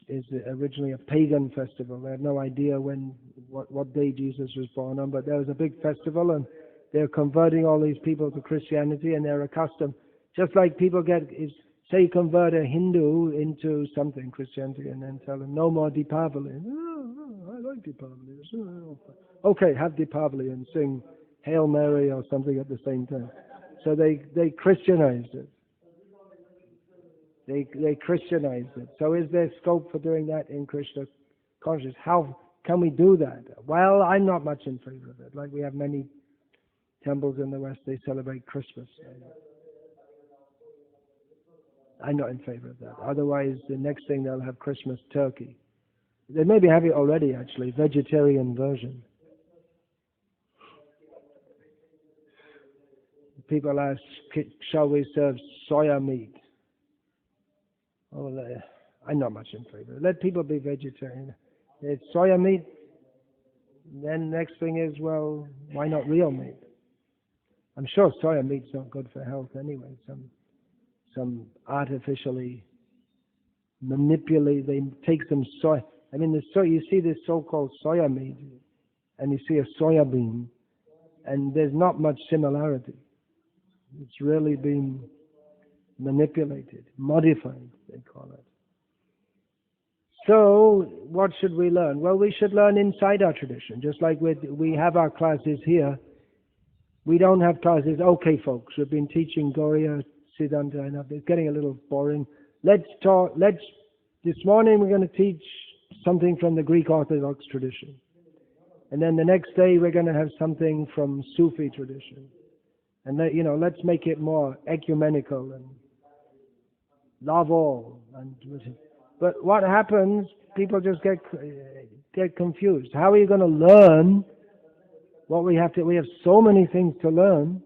is originally a pagan festival. They have no idea what day Jesus was born on, but there was a big festival, and they're converting all these people to Christianity, and they're accustomed, just like people say convert a Hindu into something, Christianity, and then tell them no more Deepavali. Oh, I like Deepavali. Okay, have Deepavali and sing Hail Mary or something at the same time. So they Christianized it. They Christianized it. So is there scope for doing that in Krishna consciousness? How can we do that? Well, I'm not much in favor of it. Like we have many temples in the West, they celebrate Christmas. I'm not in favor of that. Otherwise, the next thing they'll have Christmas turkey. They maybe have it already, actually, vegetarian version. People ask, shall we serve soya meat? Oh, I'm not much in favor. Let people be vegetarian. It's soya meat. Then next thing is, well, why not real meat? I'm sure soya meat's not good for health anyway. Some artificially manipulate. They take some soy. I mean, you see this so-called soya meat, and you see a soya bean, and there's not much similarity. It's really been manipulated, modified, they call it. So, what should we learn? Well, we should learn inside our tradition. Just like we have our classes here, we don't have classes. Okay, folks, we've been teaching Gauriya, Siddhanta, and it's getting a little boring. This morning we're going to teach something from the Greek Orthodox tradition. And then the next day we're going to have something from Sufi tradition. And let's make it more ecumenical and love all. But what happens? People just get confused. How are you going to learn what we have to? We have so many things to learn.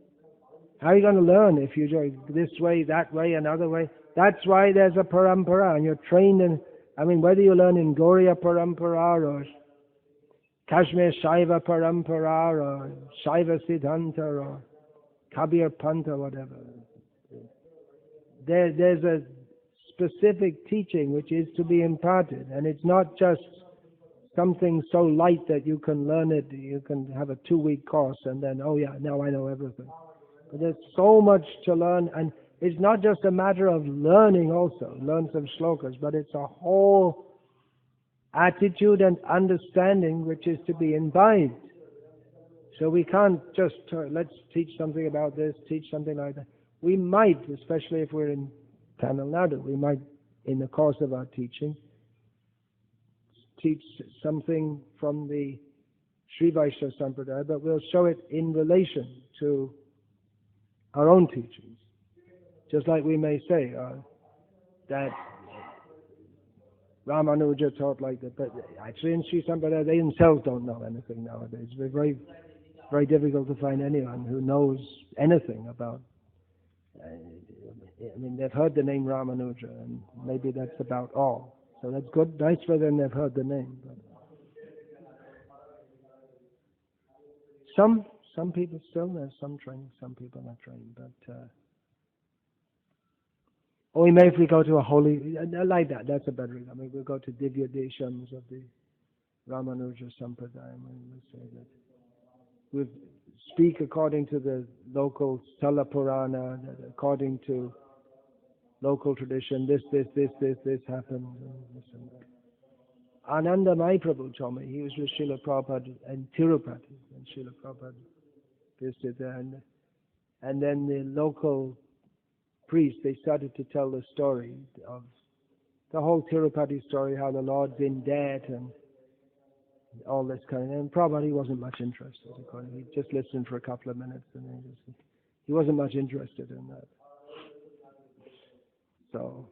How are you going to learn if you go this way, that way, another way? That's why there's a parampara, and you're trained in. Whether you learn in Gauriya parampara or Kashmir Shaiva parampara or Shaiva Siddhanta or Kabir Panta, whatever. There's a specific teaching which is to be imparted, and it's not just something so light that you can learn it, you can have a 2-week course and then, oh yeah, now I know everything. But there's so much to learn, and it's not just a matter of learning also, learn some shlokas, but it's a whole attitude and understanding which is to be imbibed. So we can't just, let's teach something about this, teach something like that. We might, especially if we're in Tamil Nadu, we might, in the course of our teaching, teach something from the Sri Vaishnava Sampradaya, but we'll show it in relation to our own teachings. Just like we may say that Ramanuja taught like that, but actually in Sri Sampradaya they themselves don't know anything nowadays. It's very difficult to find anyone who knows anything about. I mean, they've heard the name Ramanuja, and maybe that's about all. So that's good, nice for them. They've heard the name. But some people still, there's some trained, some people not trained. But or maybe if we go to a holy, like that, that's a better. I mean, we'll go to Divya Deshams of the Ramanuja Sampradaya, and we'll say that we speak according to the local Stala Purana, according to local tradition. This happened, and this and that. Ananda Mai Prabhu told me he was with Srila Prabhupada in Tirupati, and Srila Prabhupada visited there, and then the local priests, they started to tell the story of the whole Tirupati story, how the Lord's in debt and all this kind of thing. And Prabhupada, he wasn't much interested. He just listened for a couple of minutes, and then he wasn't much interested in that. So,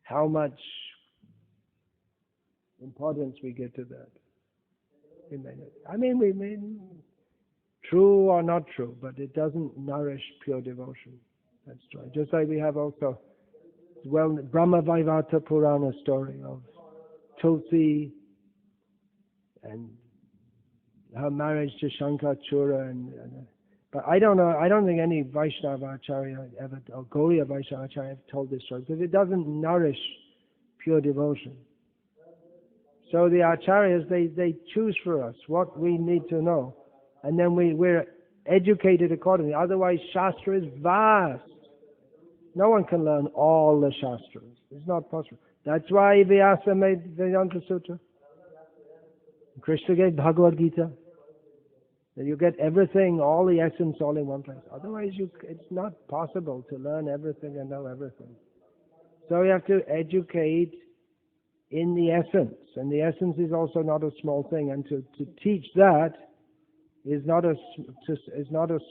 how much importance we give to that? I mean, we mean true or not true, but it doesn't nourish pure devotion. That's right. Just like we have also, Brahma Vaivata Purana story of Tulsi and her marriage to Shankachura, but I don't know. I don't think any Vaishnava Acharya ever, or Gauriya Vaishnava Acharya ever told this story, because it doesn't nourish pure devotion. So the Acharyas, they choose for us what we need to know, and then we're educated accordingly. Otherwise, Shastra is vast. No one can learn all the Shastras. It's not possible. That's why Vyasa made Vedanta Sutra. Krishna gave Bhagavad Gita. You get everything, all the essence, all in one place. Otherwise, it's not possible to learn everything and know everything. So you have to educate in the essence, and the essence is also not a small thing. And to teach that is not a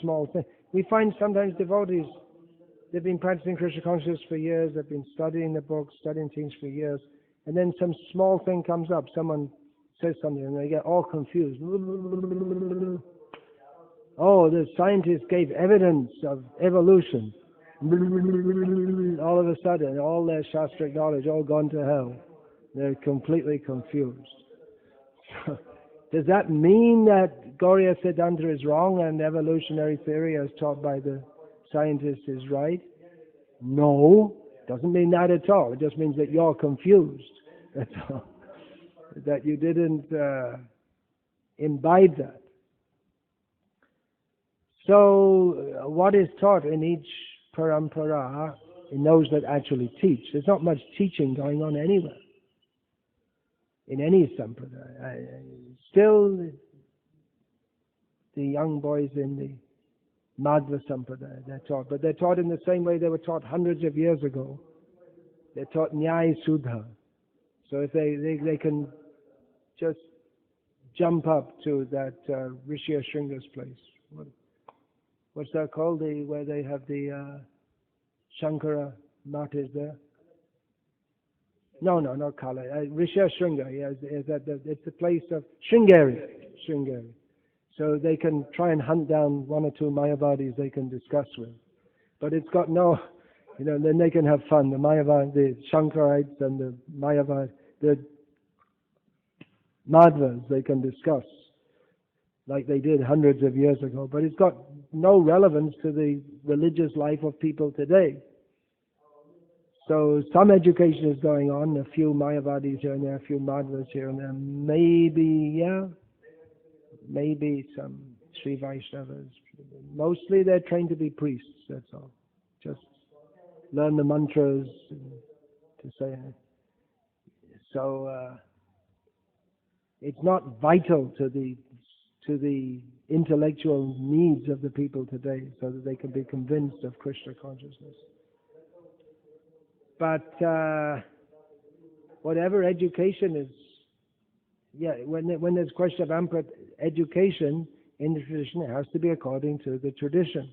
small thing. We find sometimes devotees, they've been practicing Krishna consciousness for years, they've been studying the books, studying things for years, and then some small thing comes up, someone says something, and they get all confused. Oh, the scientists gave evidence of evolution. All of a sudden, all their Shastric knowledge all gone to hell. They're completely confused. Does that mean that Gauriya Siddhanta is wrong and evolutionary theory as taught by the scientists is right? No, it doesn't mean that at all. It just means that you're confused. That's all. That you didn't imbibe that. So, what is taught in each parampara, in those that actually teach, there's not much teaching going on anywhere, in any sampradaya. Still, the young boys in the Madhva Sampradaya, they're taught, but they're taught in the same way they were taught hundreds of years ago. They're taught Nyaya Sudha. So if they can just jump up to that Rishi Shringa's place. What's that called? Where they have the Shankara Mat is there? No, not Kala. Rishi Shringa. It's the place of Sringeri. So they can try and hunt down one or two Mayavadis they can discuss with. But it's got no, then they can have fun. The Mayavad, the Shankarites and the Mayavad, the Madhvas, they can discuss like they did hundreds of years ago. But it's got no relevance to the religious life of people today. So some education is going on, a few Mayavadis here and there, a few Madhvas here and there. Maybe some Sri Vaishnavas. Mostly they're trained to be priests, that's all. Just learn the mantras to say it. So it's not vital to the intellectual needs of the people today, so that they can be convinced of Krishna consciousness. But whatever education is, when there's question of Amrit education in the tradition, it has to be according to the tradition.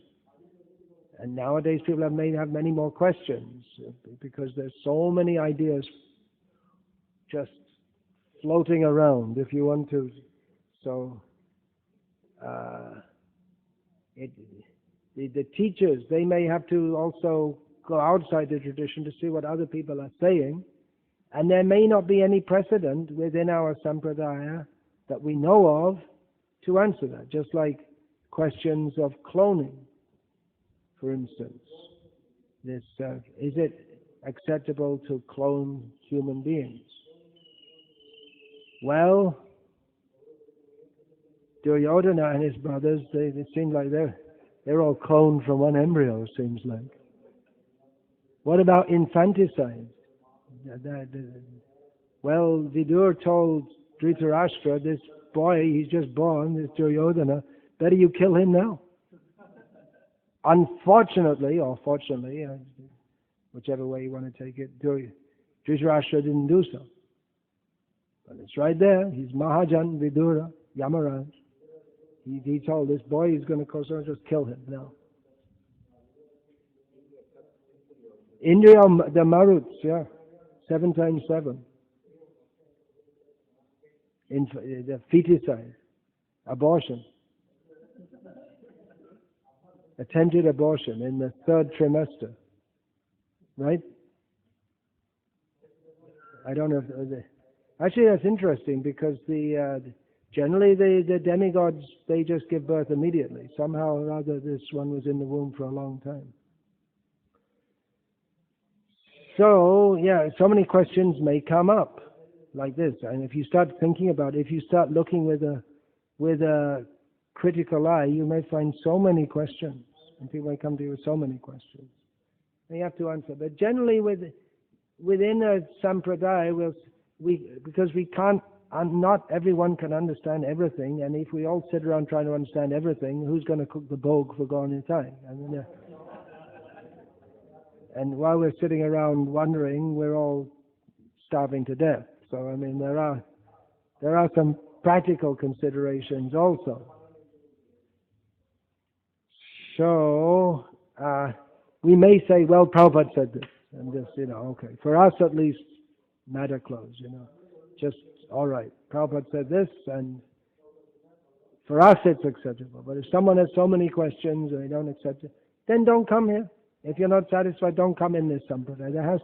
And nowadays people may have many more questions because there's so many ideas just floating around, if you want to. So the teachers, they may have to also go outside the tradition to see what other people are saying, and there may not be any precedent within our sampradaya that we know of to answer that, just like questions of cloning, for instance. This is it acceptable to clone human beings? Well, Duryodhana and his brothers, it seems like they're all cloned from one embryo, it seems like. What about infanticide? Well, Vidur told Dhritarashtra, this boy, he's just born, this Duryodhana, better you kill him now. Unfortunately, or fortunately, whichever way you want to take it, Dhritarashtra didn't do so. But it's right there. He's Mahajan, Vidura, Yamaraj. He told this boy he's going to cause just kill him now. Indriya, the Maruts, yeah. 7 times 7. The feticide, abortion. Attempted abortion in the 3rd trimester. Right? I don't know if... Actually, that's interesting because generally the demigods, they just give birth immediately. Somehow or other, this one was in the womb for a long time. So, yeah, so many questions may come up like this. And if you start thinking about it, if you start looking with a critical eye, you may find so many questions. And people may come to you with so many questions. And you have to answer. But generally within a sampradaya, because we can't, not everyone can understand everything, and if we all sit around trying to understand everything, who's going to cook the bhog for God in time? And while we're sitting around wondering, we're all starving to death. So I mean, there are some practical considerations also. So we may say, well, Prabhupada said this, and just okay, for us at least, matter closed, just all right. Prabhupada said this, and for us it's acceptable. But if someone has so many questions and they don't accept it, then don't come here. If you're not satisfied, don't come in this sampradaya. There has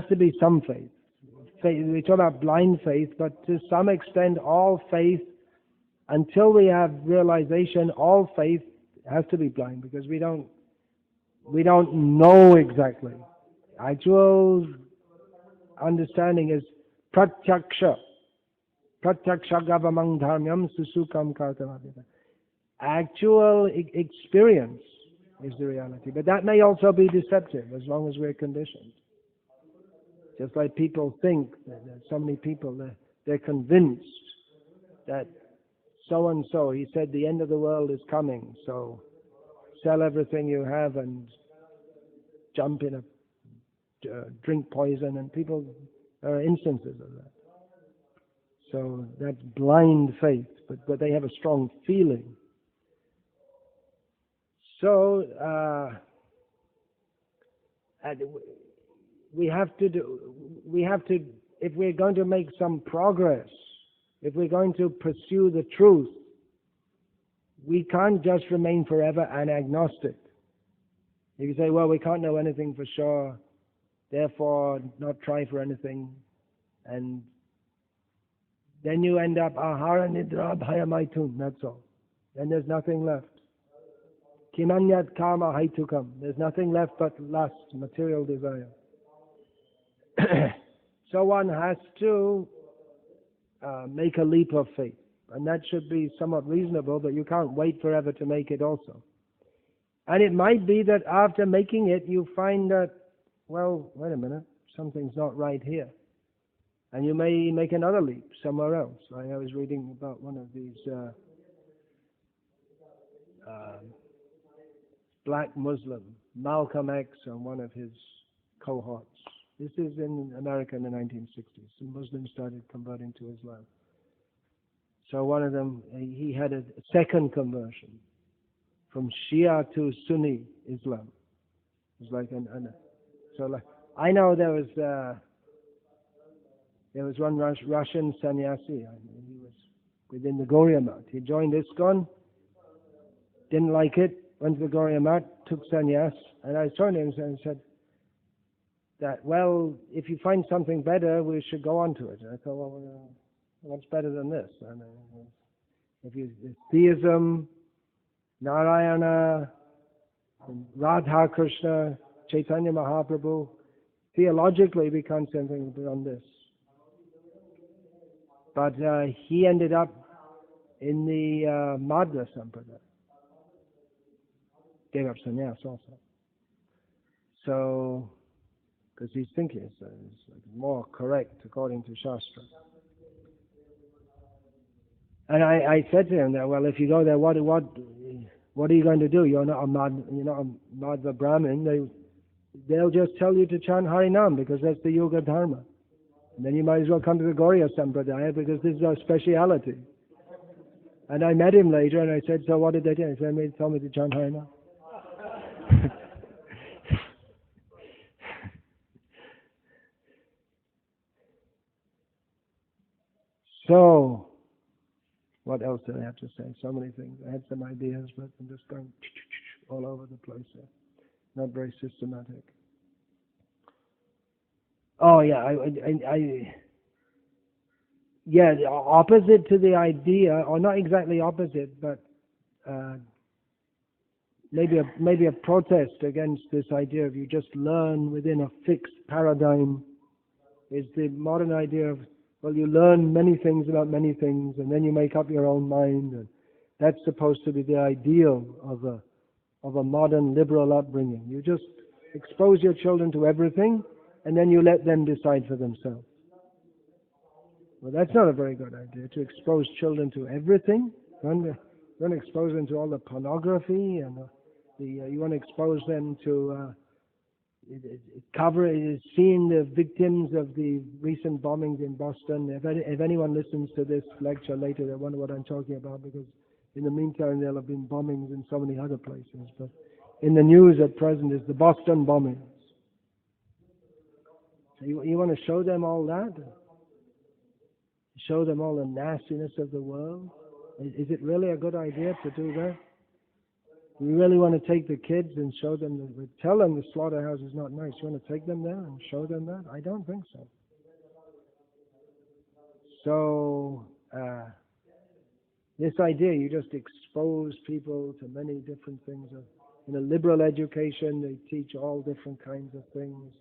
to be some faith. We talk about blind faith, but to some extent, all faith, until we have realization, all faith has to be blind because we don't know exactly. Actual understanding is pratyaksha. Pratyaksha gavamang dharmyam susukam kartavadita. Actual experience is the reality. But that may also be deceptive as long as we're conditioned. Just like people think, so many people, they're convinced that so-and-so, he said the end of the world is coming, so sell everything you have and jump in drink poison, and there are instances of that. So that's blind faith, but they have a strong feeling. So we have to, if we're going to make some progress, if we're going to pursue the truth, we can't just remain forever an agnostic. If you say, well, we can't know anything for sure, therefore not try for anything, and then you end up ahara nidra bhayamaitun, that's all. Then there's nothing left. Kimanyat kama haitukam. There's nothing left but lust, material desire. So one has to make a leap of faith. And that should be somewhat reasonable, but you can't wait forever to make it also. And it might be that after making it, you find that, well, wait a minute, something's not right here. And you may make another leap somewhere else. I was reading about one of these black Muslim, Malcolm X, and one of his cohorts. This is in America in the 1960s. Some Muslims started converting to Islam. So one of them, he had a second conversion. from Shia to Sunni Islam. It's like so like I know there was one Russian sannyasi. He was within the Gauriya Math. He joined ISKCON, didn't like it, went to the Gauriya Math, took sannyas, and I turned to him and said that, well, if you find something better, we should go on to it. And I thought, well, what's better than this? And theism, Narayana, Radha Krishna, Chaitanya Mahaprabhu, theologically we can't say anything beyond this. But he ended up in the Madhva Sampradaya. Gave up sannyas also. So, because he's thinking it's more correct according to Shastra. And I said to him that, well, if you go there, what are you going to do? You're not a Madhva Brahmin. They'll just tell you to chant Harinam because that's the Yoga Dharma. And then you might as well come to the Gauriya Sampradaya because this is our speciality. And I met him later and I said, so what did they do? He said, they told me to chant Harinam. So, what else did I have to say? So many things. I had some ideas, but I'm just going all over the place here. Not very systematic. Oh yeah, the opposite to the idea, or not exactly opposite, but maybe a protest against this idea of you just learn within a fixed paradigm is the modern idea of, well, you learn many things about many things, and then you make up your own mind, and that's supposed to be the ideal of a modern liberal upbringing. You just expose your children to everything, and then you let them decide for themselves. Well, that's not a very good idea, to expose children to everything. You want to expose them to all the pornography, and you want to expose them to seeing the victims of the recent bombings in Boston. If anyone listens to this lecture later, they wonder what I'm talking about, because in the meantime there'll have been bombings in so many other places. But in the news at present is the Boston bombings. So you want to show them all that? Show them all the nastiness of the world? Is it really a good idea to do that? You really want to take the kids and show them, tell them the slaughterhouse is not nice. You want to take them there and show them that? I don't think so. So, this idea, you just expose people to many different things. In a liberal education, they teach all different kinds of things.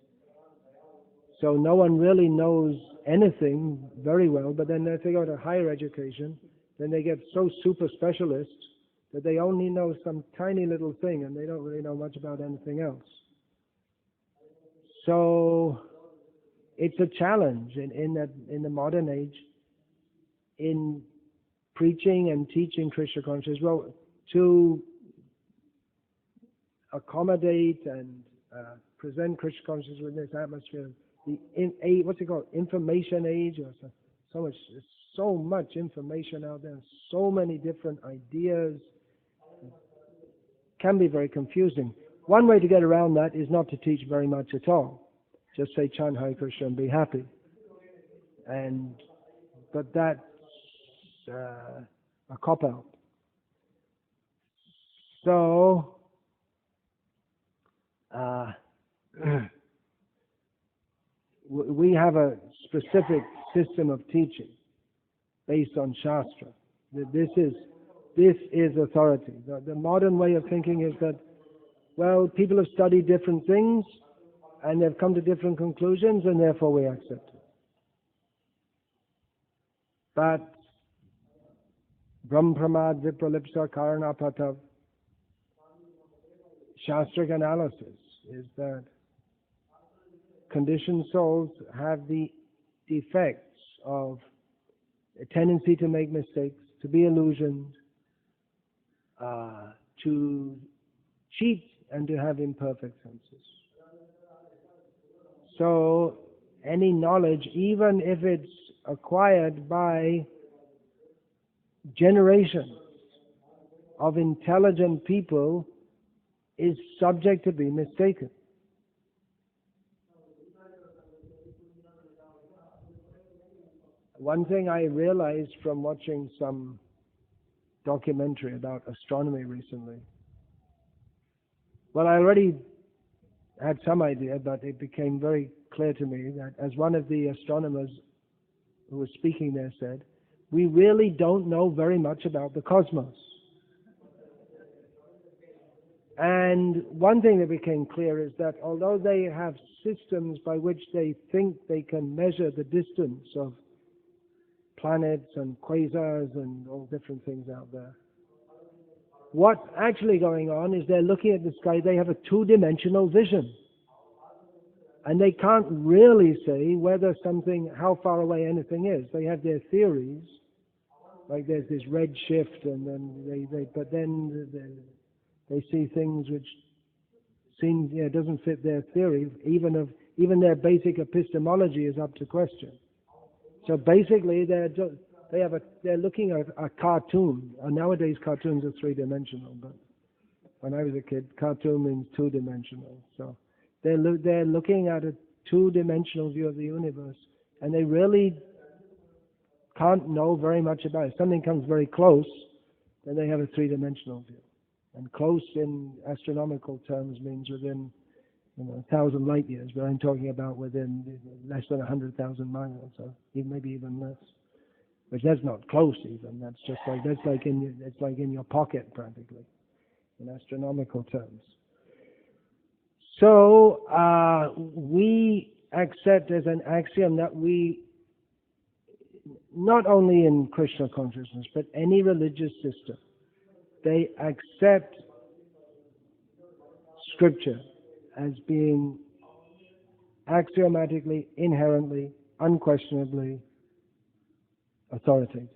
So no one really knows anything very well, but then if they go to higher education, then they get so super specialists that they only know some tiny little thing and they don't really know much about anything else. So it's a challenge in the modern age in preaching and teaching Krishna consciousness, well, to accommodate and present Krishna consciousness within this atmosphere. What's it called? Information age, or so much information out there, so many different ideas. It can be very confusing. One way to get around that is not to teach very much at all. Just say chant Hare Krishna and be happy. But that's a cop-out. So, we have a specific system of teaching based on Shastra. This is authority. The modern way of thinking is that, well, people have studied different things and they've come to different conclusions and therefore we accept it. But Brahm Pramad Vipralipsa Karanapatav, Shastric analysis is that conditioned souls have the defects of a tendency to make mistakes, to be illusioned, to cheat, and to have imperfect senses. So any knowledge, even if it's acquired by generations of intelligent people is subject to be mistaken. One thing I realized from watching some documentary about astronomy recently, well, I already had some idea, but it became very clear to me that, as one of the astronomers who was speaking there said, we really don't know very much about the cosmos. And one thing that became clear is that although they have systems by which they think they can measure the distance of planets and quasars and all different things out there, what's actually going on is they're looking at the sky, they have a two-dimensional vision. And they can't really say whether something, how far away anything is. They have their theories, like there's this red shift, and then they see things which seem, doesn't fit their theory. Even their basic epistemology is up to question. So basically, they're looking at a cartoon. Nowadays, cartoons are three-dimensional, but when I was a kid, cartoon means two-dimensional. So they're looking at a two-dimensional view of the universe, and they really can't know very much about it. If something comes very close, then they have a three-dimensional view. And close in astronomical terms means within 1,000 light years, but I'm talking about within less than 100,000 miles, or maybe even less. Which that's not close even. That's just like it's like in your pocket practically, in astronomical terms. So we accept as an axiom that we, not only in Krishna consciousness, but any religious system, they accept scripture as being axiomatically, inherently, unquestionably authoritative.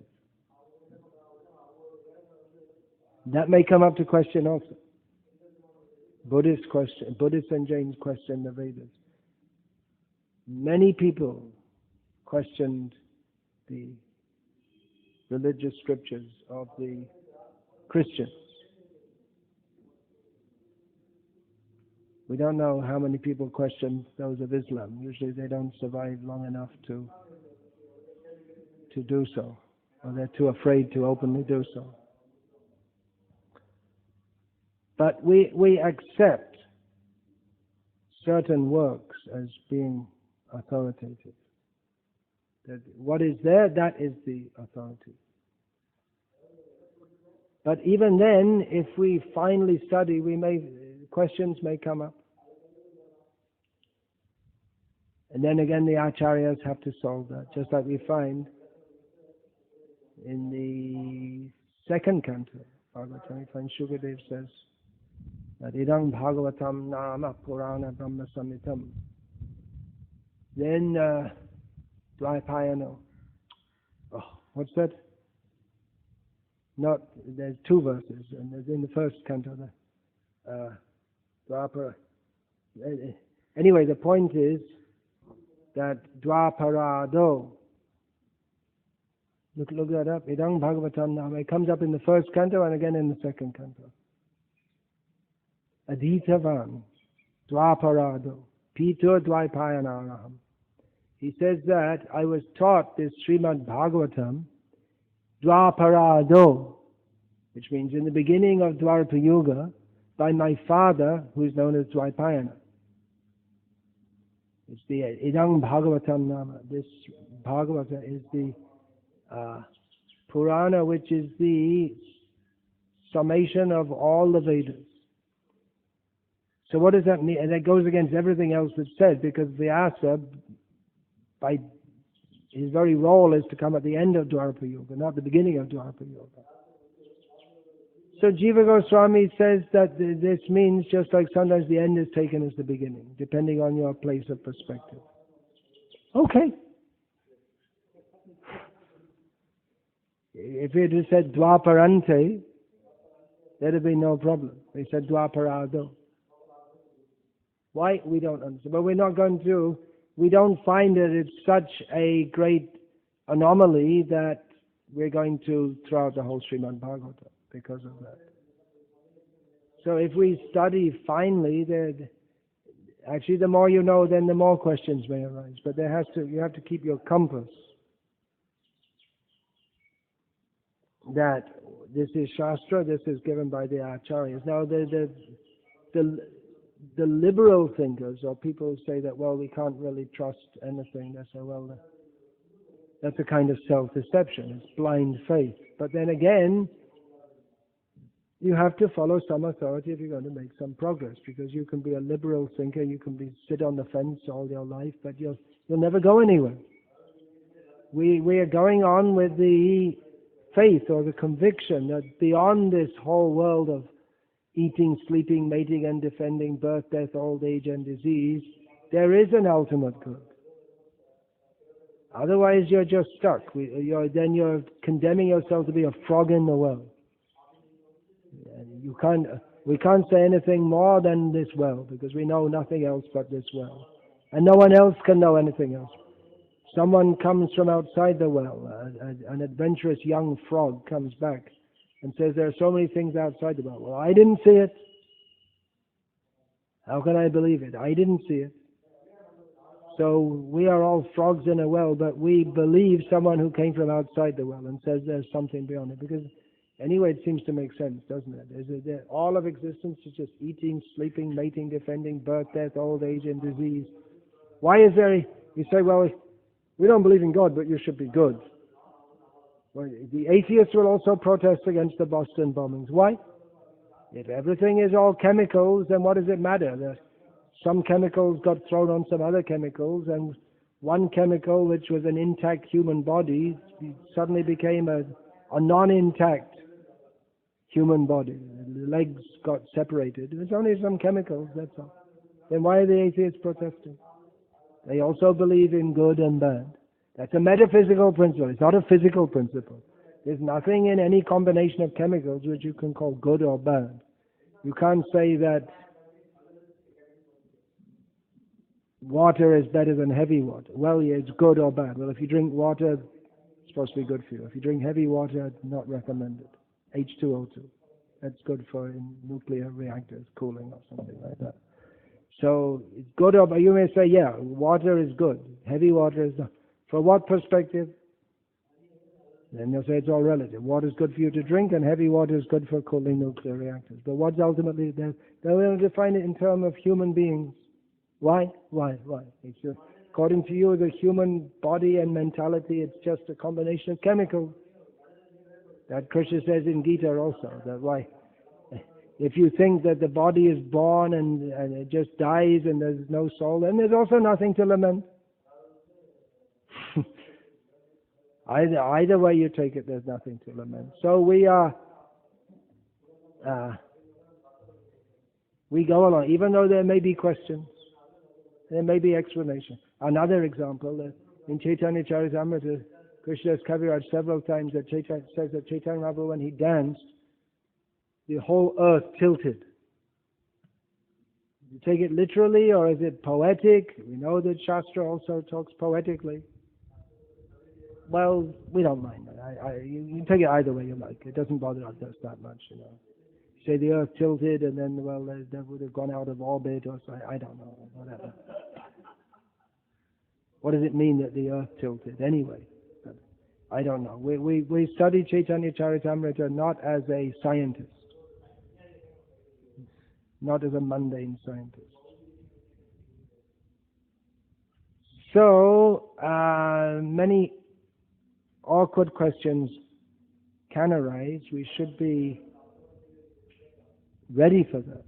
That may come up to question also. Buddhists and Jains question the Vedas. Many people questioned the religious scriptures of the Christians. We don't know how many people question those of Islam. Usually they don't survive long enough to do so, or they're too afraid to openly do so. But we accept certain works as being authoritative. That what is there, that is the authority. But even then, if we finally study, questions may come up. And then again, the acharyas have to solve that, just like we find in the second canto, Bhagavad Gita, Shukadev says that Idang Bhagavatam Nama Purana Brahma Samitam. Then Dvaipayana. What's that? There's two verses, and there's in the first canto, Dwapara. Anyway, the point is that Dwaparado. Look that up. Idang Bhagavatam Nama. It comes up in the first canto and again in the second canto. Adhitavan Dwaparado Pitur Dvaipayanaraham. He says that I was taught this Srimad Bhagavatam Dwaparado, which means in the beginning of Dwapara Yuga, by my father, who is known as Dvaipayana. It's the Idang Bhagavatam Nama. This Bhagavata is the Purana, which is the summation of all the Vedas. So what does that mean? And that goes against everything else that's said, because Vyasa, by his very role, is to come at the end of Dwapara Yuga, not the beginning of Dwapara Yuga. So Jiva Goswami says that this means just like sometimes the end is taken as the beginning, depending on your place of perspective. Okay. If it had said Dwaparante, there'd have been no problem. They said Dwaparado. Why? We don't understand. But we don't find that it's such a great anomaly that we're going to throw out the whole Srimad Bhagavatam because of that. So if we study finely, actually the more you know, then the more questions may arise. But you have to keep your compass that this is Shastra, this is given by the Acharyas. Now the liberal thinkers, or people who say that, well, we can't really trust anything, they say, well, that's a kind of self-deception, it's blind faith. But then again, you have to follow some authority if you're going to make some progress, because you can be a liberal thinker, you can sit on the fence all your life, but you'll never go anywhere. We are going on with the faith or the conviction that beyond this whole world of eating, sleeping, mating and defending, birth, death, old age and disease, there is an ultimate good. Otherwise you're just stuck. Then you're condemning yourself to be a frog in the well. We can't say anything more than this well, because we know nothing else but this well. And no one else can know anything else. Someone comes from outside the well, an adventurous young frog comes back and says, there are so many things outside the well. Well, I didn't see it. How can I believe it? I didn't see it. So we are all frogs in a well, but we believe someone who came from outside the well and says there's something beyond it. Because anyway, it seems to make sense, doesn't it? All of existence is just eating, sleeping, mating, defending, birth, death, old age and disease. Why is there, you say, well, we don't believe in God, but you should be good. Well, the atheists will also protest against the Boston bombings. Why? If everything is all chemicals, then what does it matter? Some chemicals got thrown on some other chemicals, and one chemical, which was an intact human body, suddenly became a non-intact human body. The legs got separated. It was only some chemicals, that's all. Then why are the atheists protesting? They also believe in good and bad. That's a metaphysical principle. It's not a physical principle. There's nothing in any combination of chemicals which you can call good or bad. You can't say that water is better than heavy water. Well, yeah, it's good or bad. Well, if you drink water, it's supposed to be good for you. If you drink heavy water, not recommended. H2O2. That's good for in nuclear reactors, cooling or something like that. So it's good or bad. You may say, yeah, water is good. Heavy water is not. For what perspective? Then they'll say it's all relative. Water is good for you to drink, and heavy water is good for cooling nuclear reactors. But what's ultimately, they'll define it in terms of human beings. Why? It's just, according to you, the human body and mentality, it's just a combination of chemicals. That Krishna says in Gita also, that why? If you think that the body is born and it just dies and there's no soul, then there's also nothing to lament. Either way you take it, there's nothing to lament. So we go along, even though there may be questions, there may be explanation. Another example, in Chaitanya Charitamrita, Krishnadas Kaviraj several times says that Chaitanya Mahaprabhu, when he danced, the whole earth tilted. You take it literally, or is it poetic? We know that Shastra also talks poetically. Well, we don't mind that. You take it either way you like. It doesn't bother us that much, you know. Say the earth tilted and then, well, they would have gone out of orbit or so. I don't know, whatever. What does it mean that the earth tilted anyway? But I don't know. We study Chaitanya Charitamrita not as a scientist, not as a mundane scientist. So, many awkward questions can arise. We should be ready for that.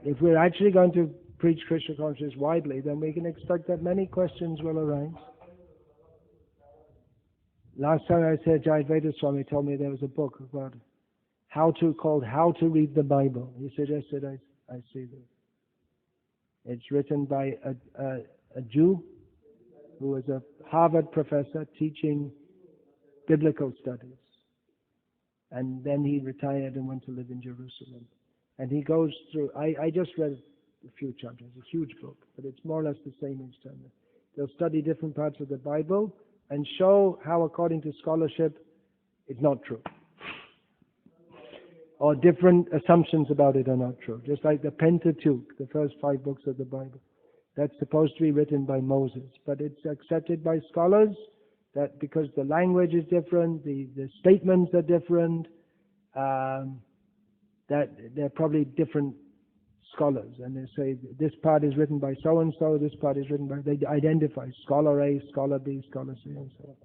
If we're actually going to preach Krishna consciousness widely, then we can expect that many questions will arise. Last time I said, Jayadvaita Swami told me there was a book about called How to Read the Bible. He suggested I see this. It's written by a Jew who was a Harvard professor teaching biblical studies. And then he retired and went to live in Jerusalem. And he goes through, I just read a few chapters, it's a huge book, but it's more or less the same each time. They'll study different parts of the Bible and show how, according to scholarship, it's not true. or different assumptions about it are not true. Just like the Pentateuch, the first 5 books of the Bible, that's supposed to be written by Moses, but it's accepted by scholars that because the language is different, the statements are different, that they're probably different scholars, and they say this part is written by so and so, this part is written by. They identify scholar A, scholar B, scholar C, and so on.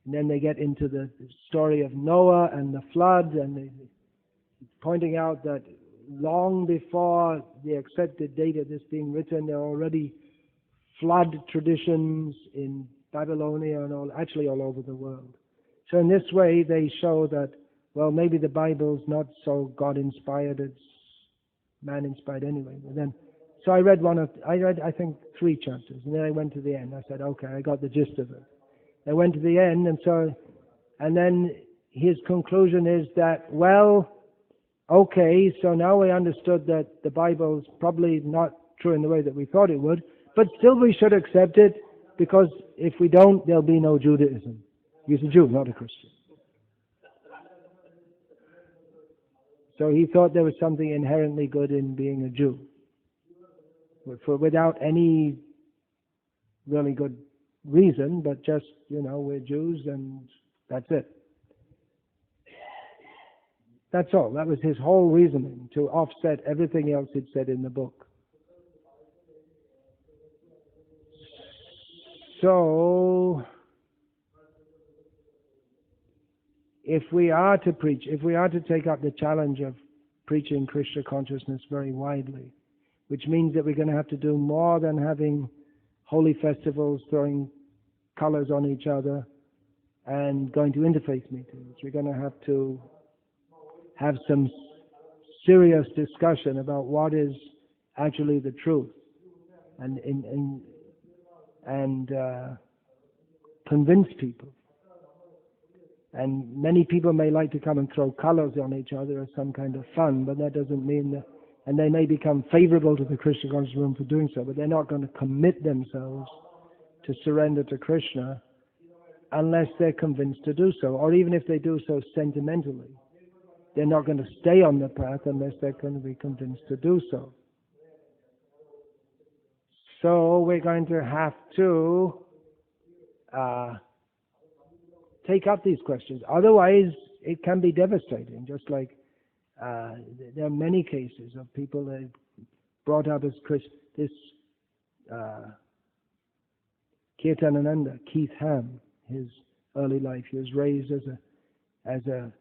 And then they get into the story of Noah and the flood, and they pointing out that long before the accepted date of this being written, there are already flood traditions in Babylonia and actually all over the world. So in this way, they show that, well, maybe the Bible's not so God-inspired, it's man-inspired anyway. But then, so I read I think 3 chapters, and then I went to the end. I said, okay, I got the gist of it. I went to the end, and then his conclusion is that, well, okay, so now we understood that the Bible's probably not true in the way that we thought it would, but still we should accept it, because if we don't, there'll be no Judaism. He's a Jew, not a Christian. So he thought there was something inherently good in being a Jew, without any really good reason, but just, we're Jews and that's it. That's all. That was his whole reasoning, to offset everything else he'd said in the book. So, if we are to take up the challenge of preaching Krishna consciousness very widely, which means that we're going to have to do more than having holy festivals, throwing colors on each other, and going to interfaith meetings. We're going to have some serious discussion about what is actually the truth, and convince people. And many people may like to come and throw colors on each other as some kind of fun, but that doesn't mean that, and they may become favorable to the Krishna consciousness movement for doing so, but they're not going to commit themselves to surrender to Krishna unless they're convinced to do so, or even if they do so sentimentally. They're not going to stay on the path unless they're going to be convinced to do so. So we're going to have to take up these questions. Otherwise, it can be devastating. Just like there are many cases of people that brought up as this Kirtanananda, Keith Ham, his early life. He was raised as a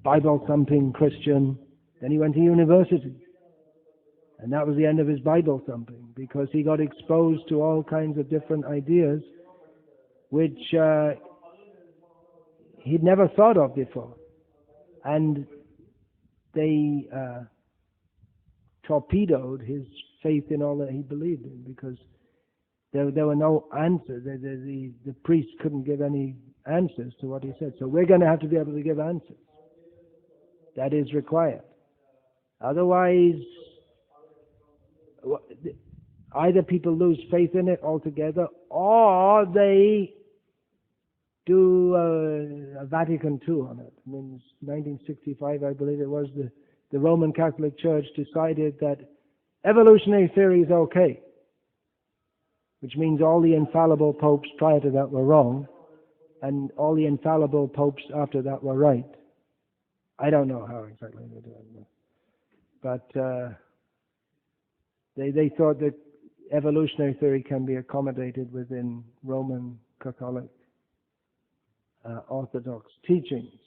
Bible-thumping Christian. Then he went to university. And that was the end of his Bible thumping, because he got exposed to all kinds of different ideas which he'd never thought of before. And they torpedoed his faith in all that he believed in, because there were no answers. The priest couldn't give any answers to what he said. So we're going to have to be able to give answers. That is required. Otherwise, either people lose faith in it altogether, or they do a Vatican II on it. I mean, 1965, I believe it was, the Roman Catholic Church decided that evolutionary theory is okay, which means all the infallible popes prior to that were wrong, and all the infallible popes after that were right. I don't know how exactly they do it, but they thought that evolutionary theory can be accommodated within Roman Catholic Orthodox teachings.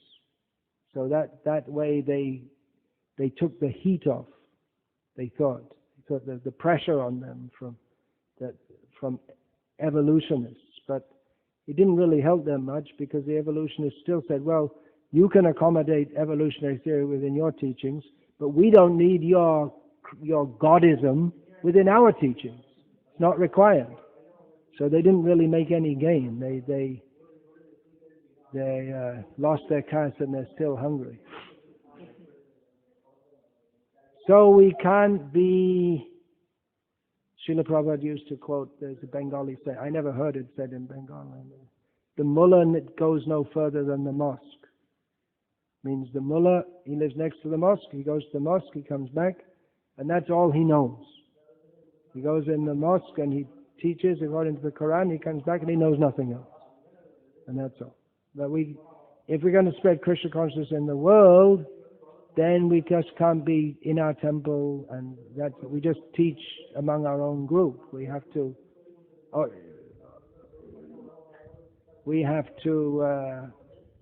So that way they took the heat off. They thought that the pressure on them from evolutionists, but it didn't really help them much, because the evolutionists still said, well, you can accommodate evolutionary theory within your teachings, but we don't need your Godism within our teachings. It's not required. So they didn't really make any gain. They lost their caste, and they're still hungry. So we can't be... Srila Prabhupada used to quote, there's a Bengali saying, I never heard it said in Bengali, the mullah goes no further than the mosque. Means the mullah, he lives next to the mosque, he goes to the mosque, he comes back, and that's all he knows. He goes in the mosque and he teaches according to the Quran, he comes back and he knows nothing else. And that's all. But if we're going to spread Krishna consciousness in the world, then we just can't be in our temple and we just teach among our own group. We have to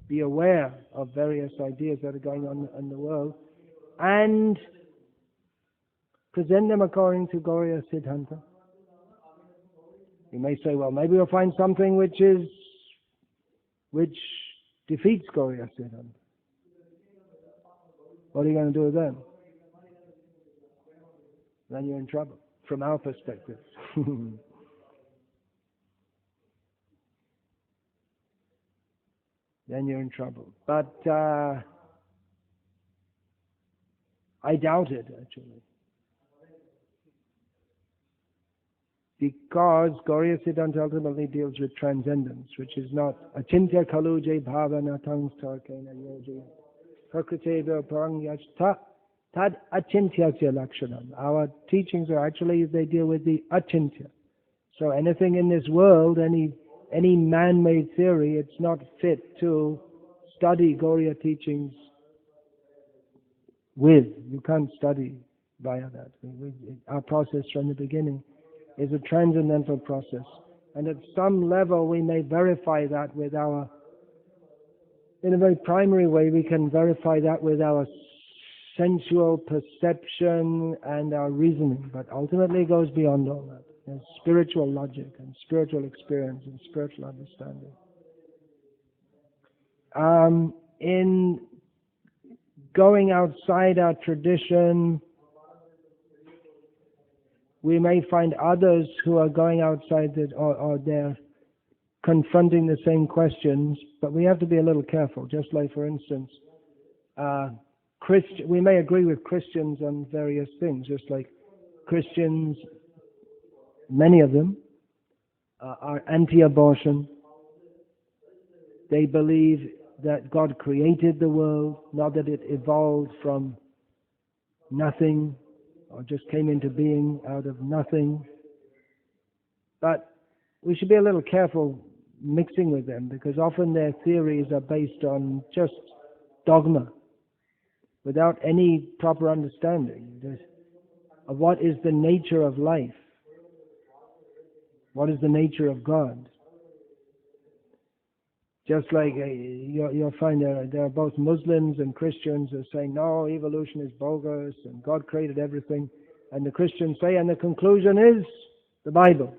be aware of various ideas that are going on in the world and present them according to Gauriya Siddhanta. You may say, well, maybe we'll find something which defeats Gauriya Siddhanta. What are you going to do then? Then you're in trouble, from our perspective. Then you're in trouble. But I doubt it, actually. Because Gauriya Siddhanta ultimately deals with transcendence, which is not achintya kaluje bhavana tangstarkena yoji prakriteva parangyashta tad achintyasya lakshanam. Our teachings are actually, they deal with the achintya. So anything in this world, any man-made theory, it's not fit to study Gauriya teachings with. You can't study via that. Our process from the beginning is a transcendental process. And at some level we may verify that with in a very primary way, we can verify that with our sensual perception and our reasoning. But ultimately it goes beyond all that. There's spiritual logic and spiritual experience and spiritual understanding. In going outside our tradition, we may find others who are going outside it, or they're confronting the same questions, but we have to be a little careful. Just like, for instance, we may agree with Christians on various things, just like Christians, many of them, are anti-abortion. They believe that God created the world, not that it evolved from nothing, or just came into being out of nothing. But we should be a little careful mixing with them, because often their theories are based on just dogma, without any proper understanding of what is the nature of life, what is the nature of God. Just like you'll find there are both Muslims and Christians who are saying, no, evolution is bogus and God created everything. And the Christians say, and the conclusion is the Bible.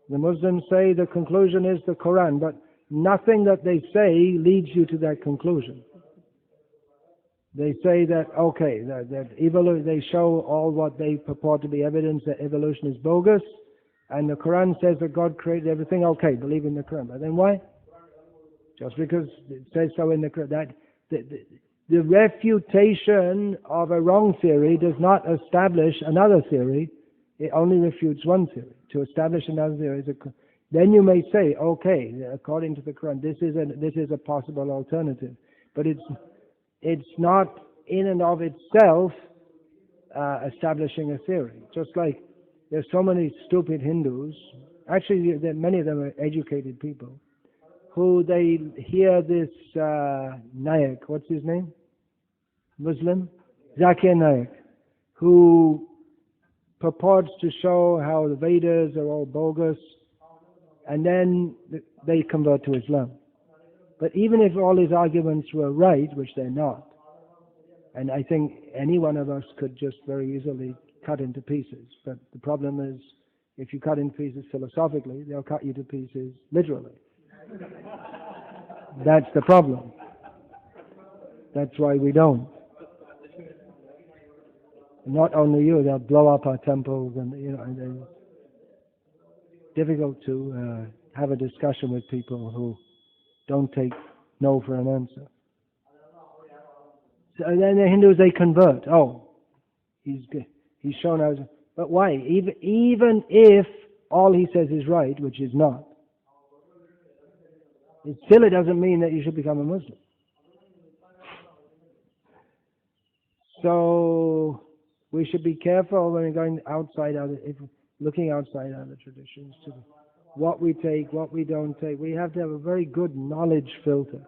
The Muslims say the conclusion is the Quran. But nothing that they say leads you to that conclusion. They say that, okay, they show all what they purport to be evidence that evolution is bogus. And the Quran says that God created everything. Okay, believe in the Quran. But then why? Just because it says so in the Quran. The refutation of a wrong theory does not establish another theory. It only refutes one theory. To establish another theory then you may say, okay, according to the Quran, this is a possible alternative. But it's not in and of itself establishing a theory. Just like there's so many stupid Hindus, actually many of them are educated people, who they hear this Nayak, what's his name? Muslim? Zakir Naik, who purports to show how the Vedas are all bogus, and then they convert to Islam. But even if all his arguments were right, which they're not, and I think any one of us could just very easily cut into pieces, but the problem is, if you cut into pieces philosophically, they'll cut you to pieces literally. That's the problem. That's why we don't. Not only you, they'll blow up our temples, and it's difficult to have a discussion with people who don't take no for an answer. So then the Hindus, they convert. Oh, he's shown us. But why? Even if all he says is right, which is not, it doesn't mean that you should become a Muslim. So we should be careful when we're going outside other, if looking outside other traditions, to what we take, what we don't take. We have to have a very good knowledge filter.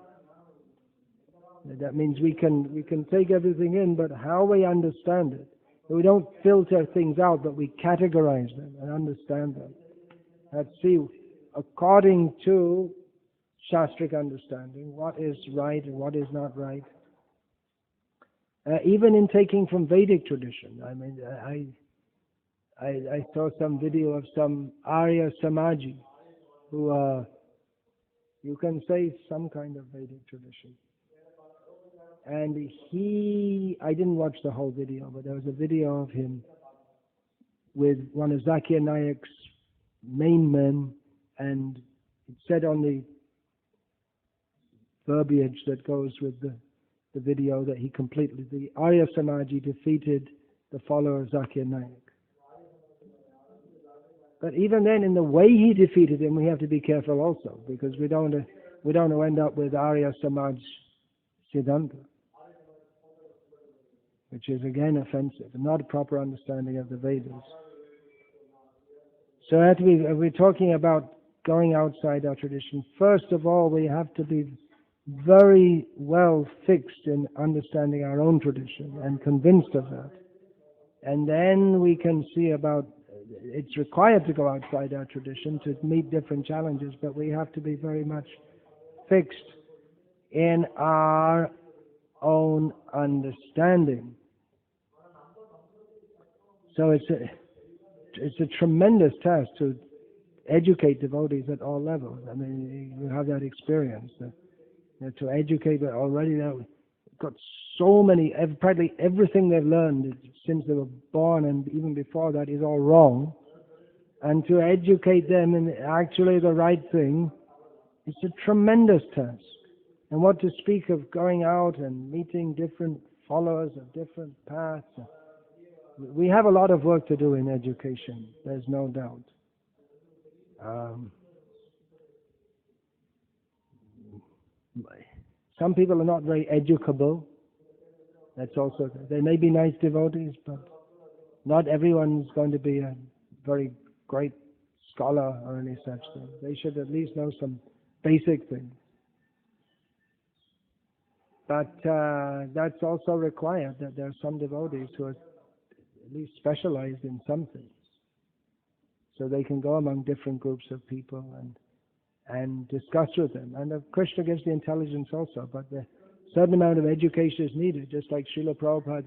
That means we can take everything in, but how we understand it. We don't filter things out, but we categorize them and understand them. Let's see, according to Shastric understanding, what is right and what is not right. Even in taking from Vedic tradition, I mean, I saw some video of some Arya Samaji, who are, you can say, some kind of Vedic tradition. And I didn't watch the whole video, but there was a video of him with one of Zakir Naik's main men, and it said on the verbiage that goes with the video that the Arya Samaji defeated the follower of Zakir Naik. But even then, in the way he defeated him, we have to be careful also, because we don't want to end up with Arya Samaj Siddhanta, which is again offensive and not a proper understanding of the Vedas. So if we're talking about going outside our tradition, first of all, we have to be very well fixed in understanding our own tradition and convinced of that. And then we can see about, it's required to go outside our tradition to meet different challenges, but we have to be very much fixed in our own understanding. So it's a tremendous task to educate devotees at all levels. I mean, you have that experience. To educate, but already they've got so many, practically everything they've learned since they were born and even before that is all wrong. And to educate them in actually the right thing, it's a tremendous task. And what to speak of going out and meeting different followers of different paths. We have a lot of work to do in education, there's no doubt. Some people are not very educable. That's also, they may be nice devotees, but not everyone's going to be a very great scholar or any such thing. They should at least know some basic things. But that's also required, that there are some devotees who are at least specialized in some things. So they can go among different groups of people and discuss with them. And Krishna gives the intelligence also, but a certain amount of education is needed, just like Srila Prabhupada.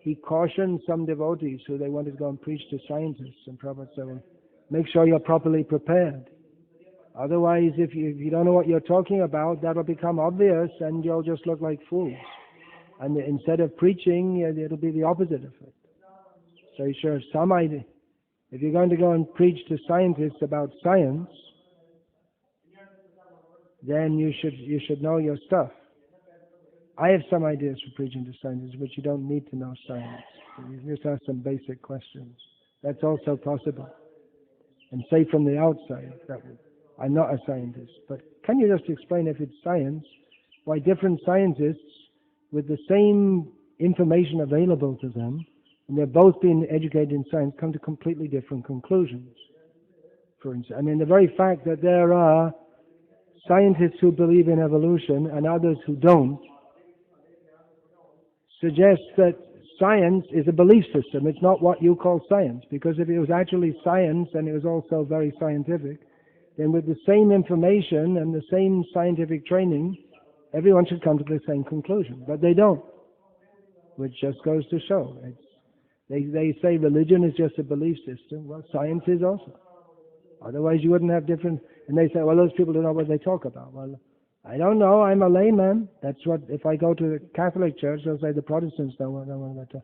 He cautioned some devotees who they wanted to go and preach to scientists, and Prabhupada said, well, make sure you're properly prepared. Otherwise, if you don't know what you're talking about, that'll become obvious and you'll just look like fools. And instead of preaching, it'll be the opposite effect. So you should have some idea. If you're going to go and preach to scientists about science, then you should know your stuff. I have some ideas for preaching to scientists, but you don't need to know science. You just ask some basic questions. That's also possible. And say from the outside, I'm not a scientist, but can you just explain, if it's science, why different scientists with the same information available to them, and they're both being educated in science, come to completely different conclusions? For instance, I mean, the very fact that there are scientists who believe in evolution and others who don't suggests that science is a belief system. It's not what you call science, because if it was actually science and it was also very scientific, then with the same information and the same scientific training, everyone should come to the same conclusion. But they don't, which just goes to show. They say religion is just a belief system. Well, science is also. Otherwise you wouldn't have different, and they say, well, those people don't know what they talk about. Well, I don't know, I'm a layman. That's what, if I go to the Catholic Church, they'll say the Protestants don't know what they're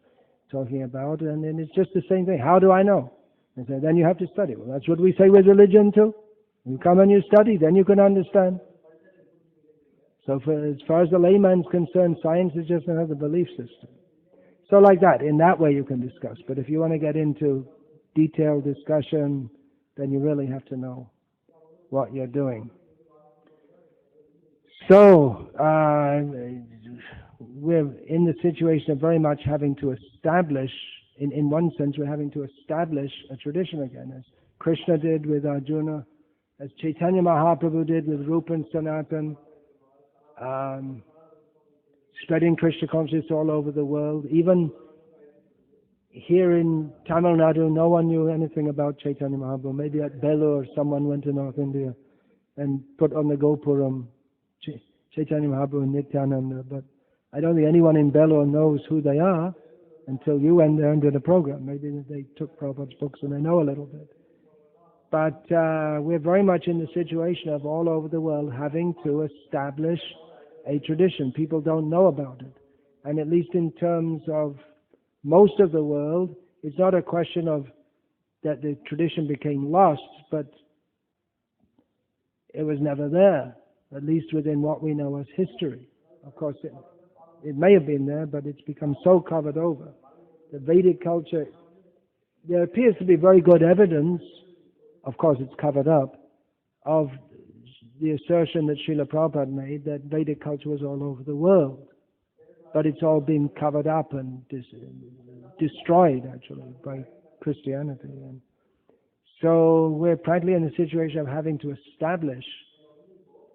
talking about, and then it's just the same thing. How do I know? They say, then you have to study. Well, that's what we say with religion too. You come and you study, then you can understand. So as far as the layman's concerned, science is just another belief system. So like that, in that way you can discuss. But if you want to get into detailed discussion, then you really have to know what you're doing. So, we're in the situation of very much having to establish, in one sense, we're having to establish a tradition again, as Krishna did with Arjuna, as Chaitanya Mahaprabhu did with Rupa and Sanatan, spreading Krishna consciousness all over the world. Even here in Tamil Nadu, no one knew anything about Chaitanya Mahaprabhu. Maybe at Belur, someone went to North India and put on the Gopuram Chaitanya Mahaprabhu and Nityananda, but I don't think anyone in Belur knows who they are until you went there and did a program. Maybe they took Prabhupada's books and they know a little bit. But we're very much in the situation of all over the world having to establish a tradition. People don't know about it. And at least in terms of most of the world, it's not a question of that the tradition became lost, but it was never there, at least within what we know as history. Of course, it may have been there, but it's become so covered over. The Vedic culture, there appears to be very good evidence, of course it's covered up, of the assertion that Srila Prabhupada made that Vedic culture was all over the world. But it's all been covered up and destroyed, actually, by Christianity. And so we're practically in a situation of having to establish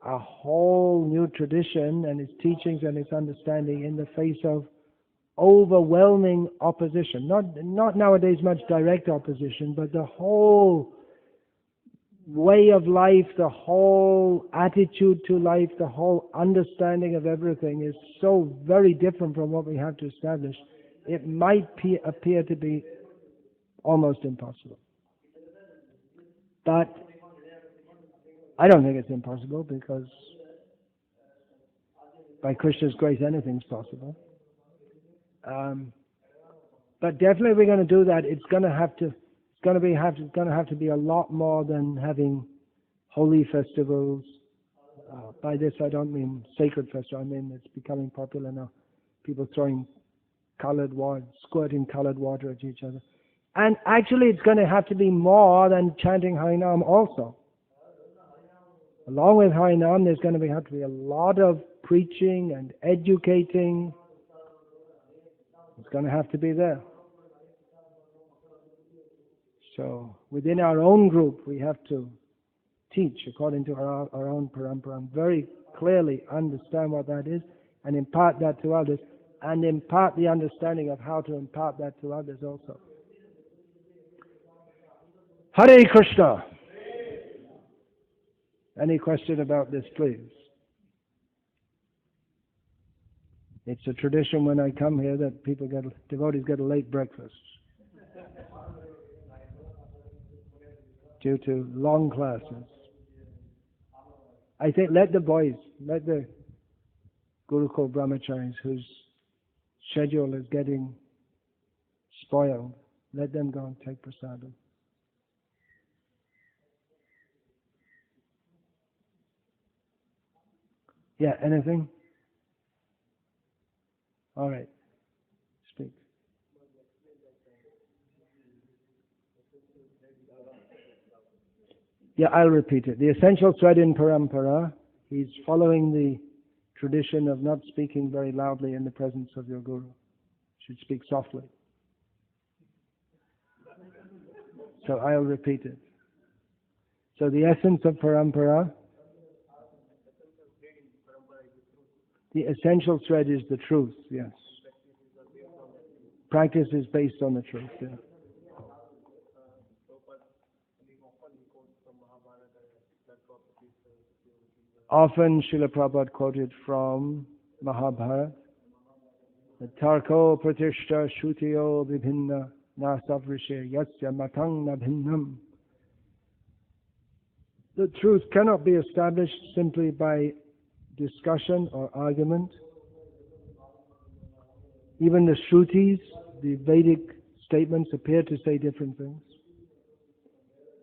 a whole new tradition and its teachings and its understanding in the face of overwhelming opposition. Not nowadays much direct opposition, but the whole way of life, the whole attitude to life, the whole understanding of everything is so very different from what we have to establish. It might appear to be almost impossible. But I don't think it's impossible, because by Krishna's grace anything's possible. But definitely we're going to do that. It's going to have to be a lot more than having holy festivals. By this I don't mean sacred festivals. I mean it's becoming popular now. People throwing squirting colored water at each other. And actually it's going to have to be more than chanting Harinam also. Along with Harinam, there's going to have to be a lot of preaching and educating. It's going to have to be there. So within our own group, we have to teach according to our own parampara, and very clearly understand what that is and impart that to others, and impart the understanding of how to impart that to others also. Hare Krishna! Any question about this, please? It's a tradition when I come here that devotees get a late breakfast due to long classes. I think let the Gurukul Brahmacharis whose schedule is getting spoiled, let them go and take prasadam. Yeah, anything? All right, speak. Yeah, I'll repeat it. The essential thread in parampara, he's following the tradition of not speaking very loudly in the presence of your guru. You should speak softly. So I'll repeat it. So the essence of parampara, the essential thread is the truth, yes. Practice is based on the truth, yeah. Often Srila Prabhupada quoted from Mahabharata, Tarko pratishta shutiyo vibhinna nasavrishe yasya matang nabhinnam. The truth cannot be established simply by discussion or argument. Even the Shrutis, the Vedic statements, appear to say different things.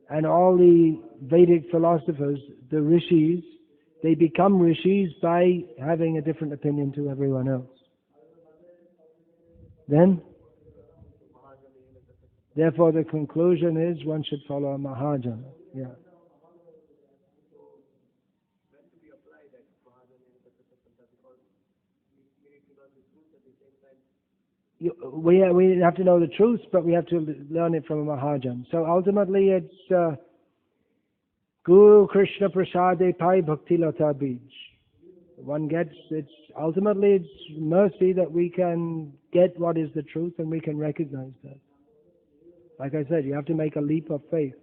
And all the Vedic philosophers, the rishis, they become rishis by having a different opinion to everyone else. Then, therefore the conclusion is one should follow a Mahajana. Yeah. we have to know the truth, but we have to learn it from a Mahajan. So ultimately, it's Guru Krishna Prasade Pai Bhakti Lata Bij. One gets, ultimately it's mercy that we can get what is the truth and we can recognize that. Like I said, you have to make a leap of faith.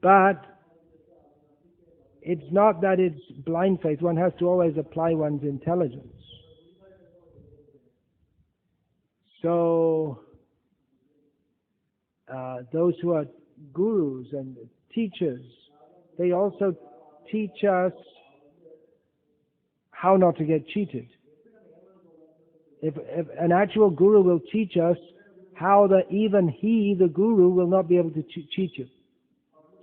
But it's not that it's blind faith. One has to always apply one's intelligence. So, those who are gurus and teachers, they also teach us how not to get cheated. If an actual guru will teach us how that even he, the guru, will not be able to cheat you.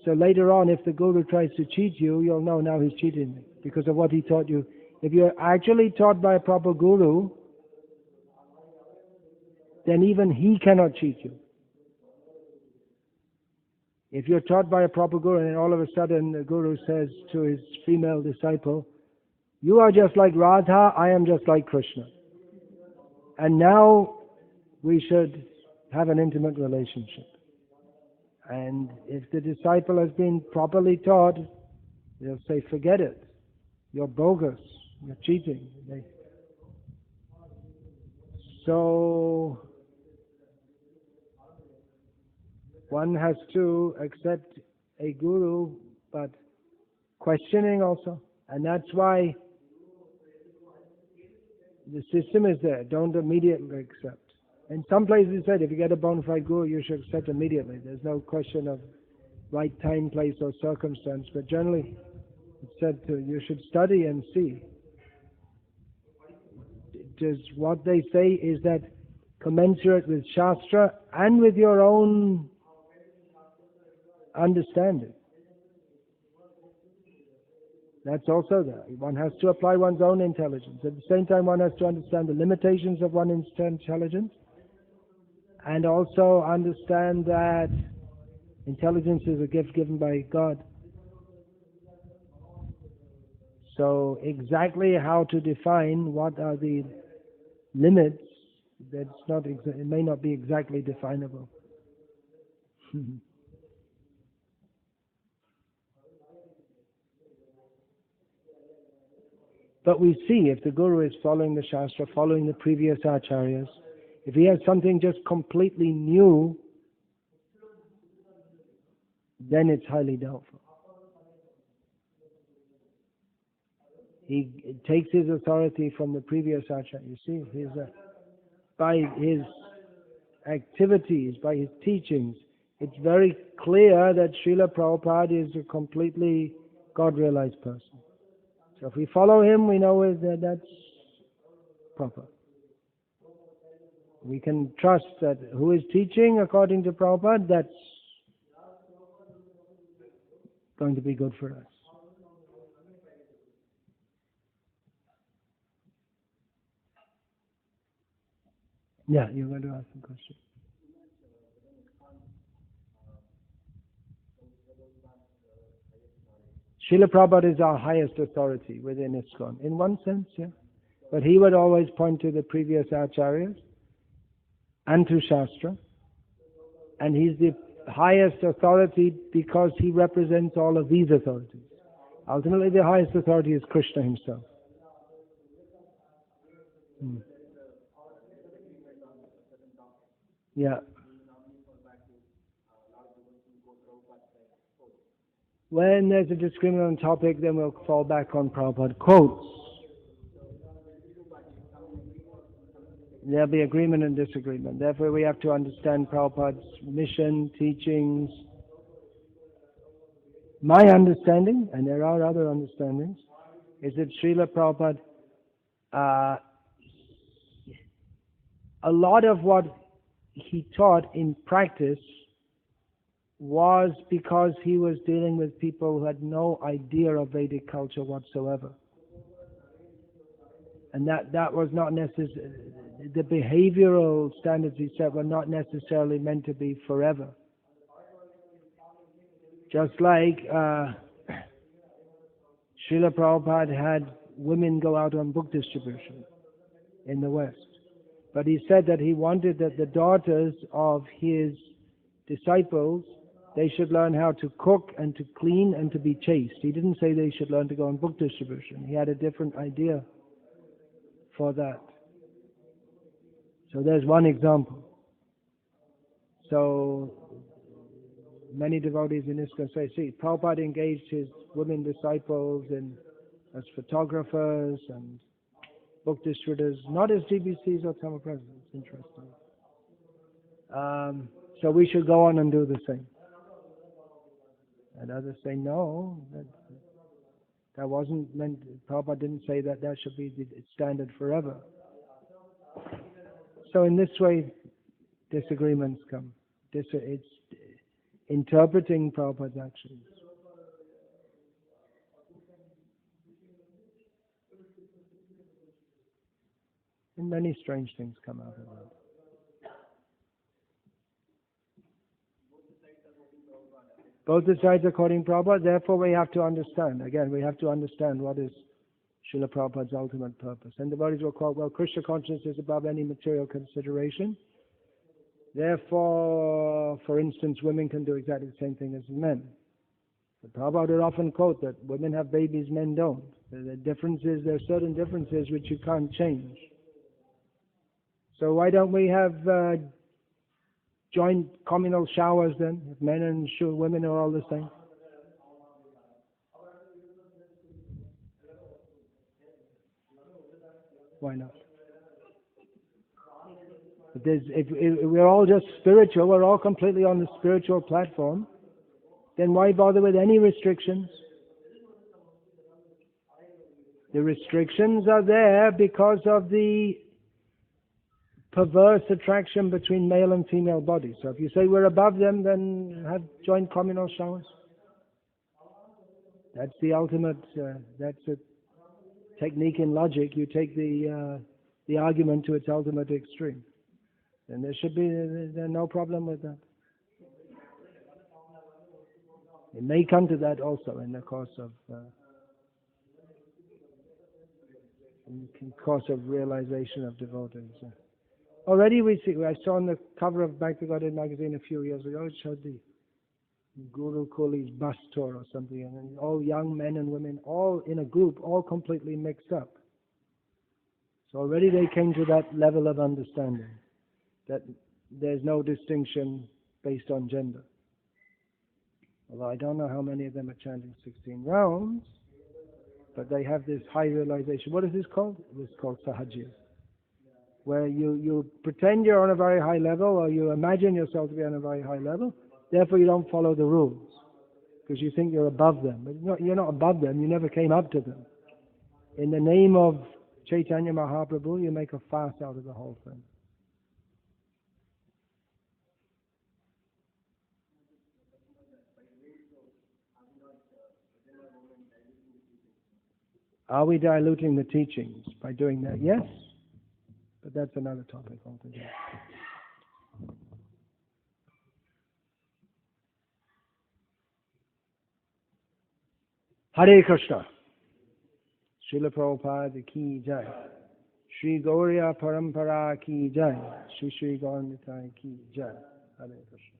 So later on, if the guru tries to cheat you, you'll know now he's cheating me because of what he taught you. If you're actually taught by a proper guru, then even he cannot cheat you. If you're taught by a proper guru and all of a sudden the guru says to his female disciple, "You are just like Radha, I am just like Krishna. And now we should have an intimate relationship." And if the disciple has been properly taught, they'll say, "Forget it. You're bogus. You're cheating." So one has to accept a guru, but questioning also. And that's why the system is there. Don't immediately accept. In some places it said if you get a bona fide guru, you should accept immediately. There's no question of right time, place or circumstance. But generally it said you should study and see. Does what they say is that commensurate with Shastra and with your own understanding. That's also there. One has to apply one's own intelligence. At the same time, one has to understand the limitations of one's intelligence and also understand that intelligence is a gift given by God. So exactly how to define what are the limits, it may not be exactly definable. But we see if the Guru is following the Shastra, following the previous Acharyas, if he has something just completely new, then it's highly doubtful. He takes his authority from the previous Acharya. You see, by his activities, by his teachings, it's very clear that Srila Prabhupada is a completely God-realized person. So if we follow him, we know that that's proper. We can trust that who is teaching according to Prabhupada, that's going to be good for us. Yeah, you're going to ask a question. Srila Prabhupada is our highest authority within ISKCON. In one sense, yeah. But he would always point to the previous Acharyas and to Shastra. And he's the highest authority because he represents all of these authorities. Ultimately, the highest authority is Krishna himself. Yeah. When there's a disagreement on topic, then we'll fall back on Prabhupada quotes. There'll be agreement and disagreement. Therefore, we have to understand Prabhupada's mission, teachings. My understanding, and there are other understandings, is that Srila Prabhupada, a lot of what he taught in practice was because he was dealing with people who had no idea of Vedic culture whatsoever. And that was not necessarily, the behavioral standards he set were not necessarily meant to be forever. Just like Srila Prabhupada had women go out on book distribution. in the West. But he said that he wanted that the daughters of his disciples, they should learn how to cook and to clean and to be chaste. He didn't say they should learn to go on book distribution. He had a different idea for that. So there's one example. So many devotees in ISKCON say, see, Prabhupada engaged his women disciples as photographers and book distributors, not as GBCs or Tamil presidents. Interesting. So we should go on and do the same. And others say, no, that wasn't meant, Prabhupada didn't say that should be the standard forever. So in this way, disagreements come. It's interpreting Prabhupada's actions. And many strange things come out of that. Both the sides are quoting Prabhupada, therefore we have to understand. Again, we have to understand what is Srila Prabhupada's ultimate purpose. And the devotees will quote, well, Krishna consciousness is above any material consideration. Therefore, for instance, women can do exactly the same thing as men. But Prabhupada would often quote that women have babies, men don't. There are certain differences which you can't change. So why don't we have joint communal showers then, if men and women are all the same? Why not? If we're all just spiritual, we're all completely on the spiritual platform, then why bother with any restrictions? The restrictions are there because of the perverse attraction between male and female bodies. So if you say we're above them, then have joint communal showers. That's the ultimate, that's a technique in logic. You take the argument to its ultimate extreme. Then there's no problem with that. It may come to that also in the course of realization of devotees. Already we see, I saw on the cover of Bhakti Godhead magazine a few years ago, it showed the Guru Kuli's bus tour or something, and all young men and women, all in a group, all completely mixed up. So already they came to that level of understanding, that there's no distinction based on gender. Although I don't know how many of them are chanting 16 rounds, but they have this high realization. What is this called? It's called Sahajya, where you pretend you're on a very high level, or you imagine yourself to be on a very high level, therefore you don't follow the rules, because you think you're above them. But you're not above them, you never came up to them. In the name of Chaitanya Mahaprabhu, you make a farce out of the whole thing. Are we diluting the teachings by doing that? Yes. But that's another topic altogether. Hare Krishna. Srila Prabhupada ki jai. Sri Gauriya Parampara ki jai. Sri Gaura Nitai ki jai. Hare Krishna.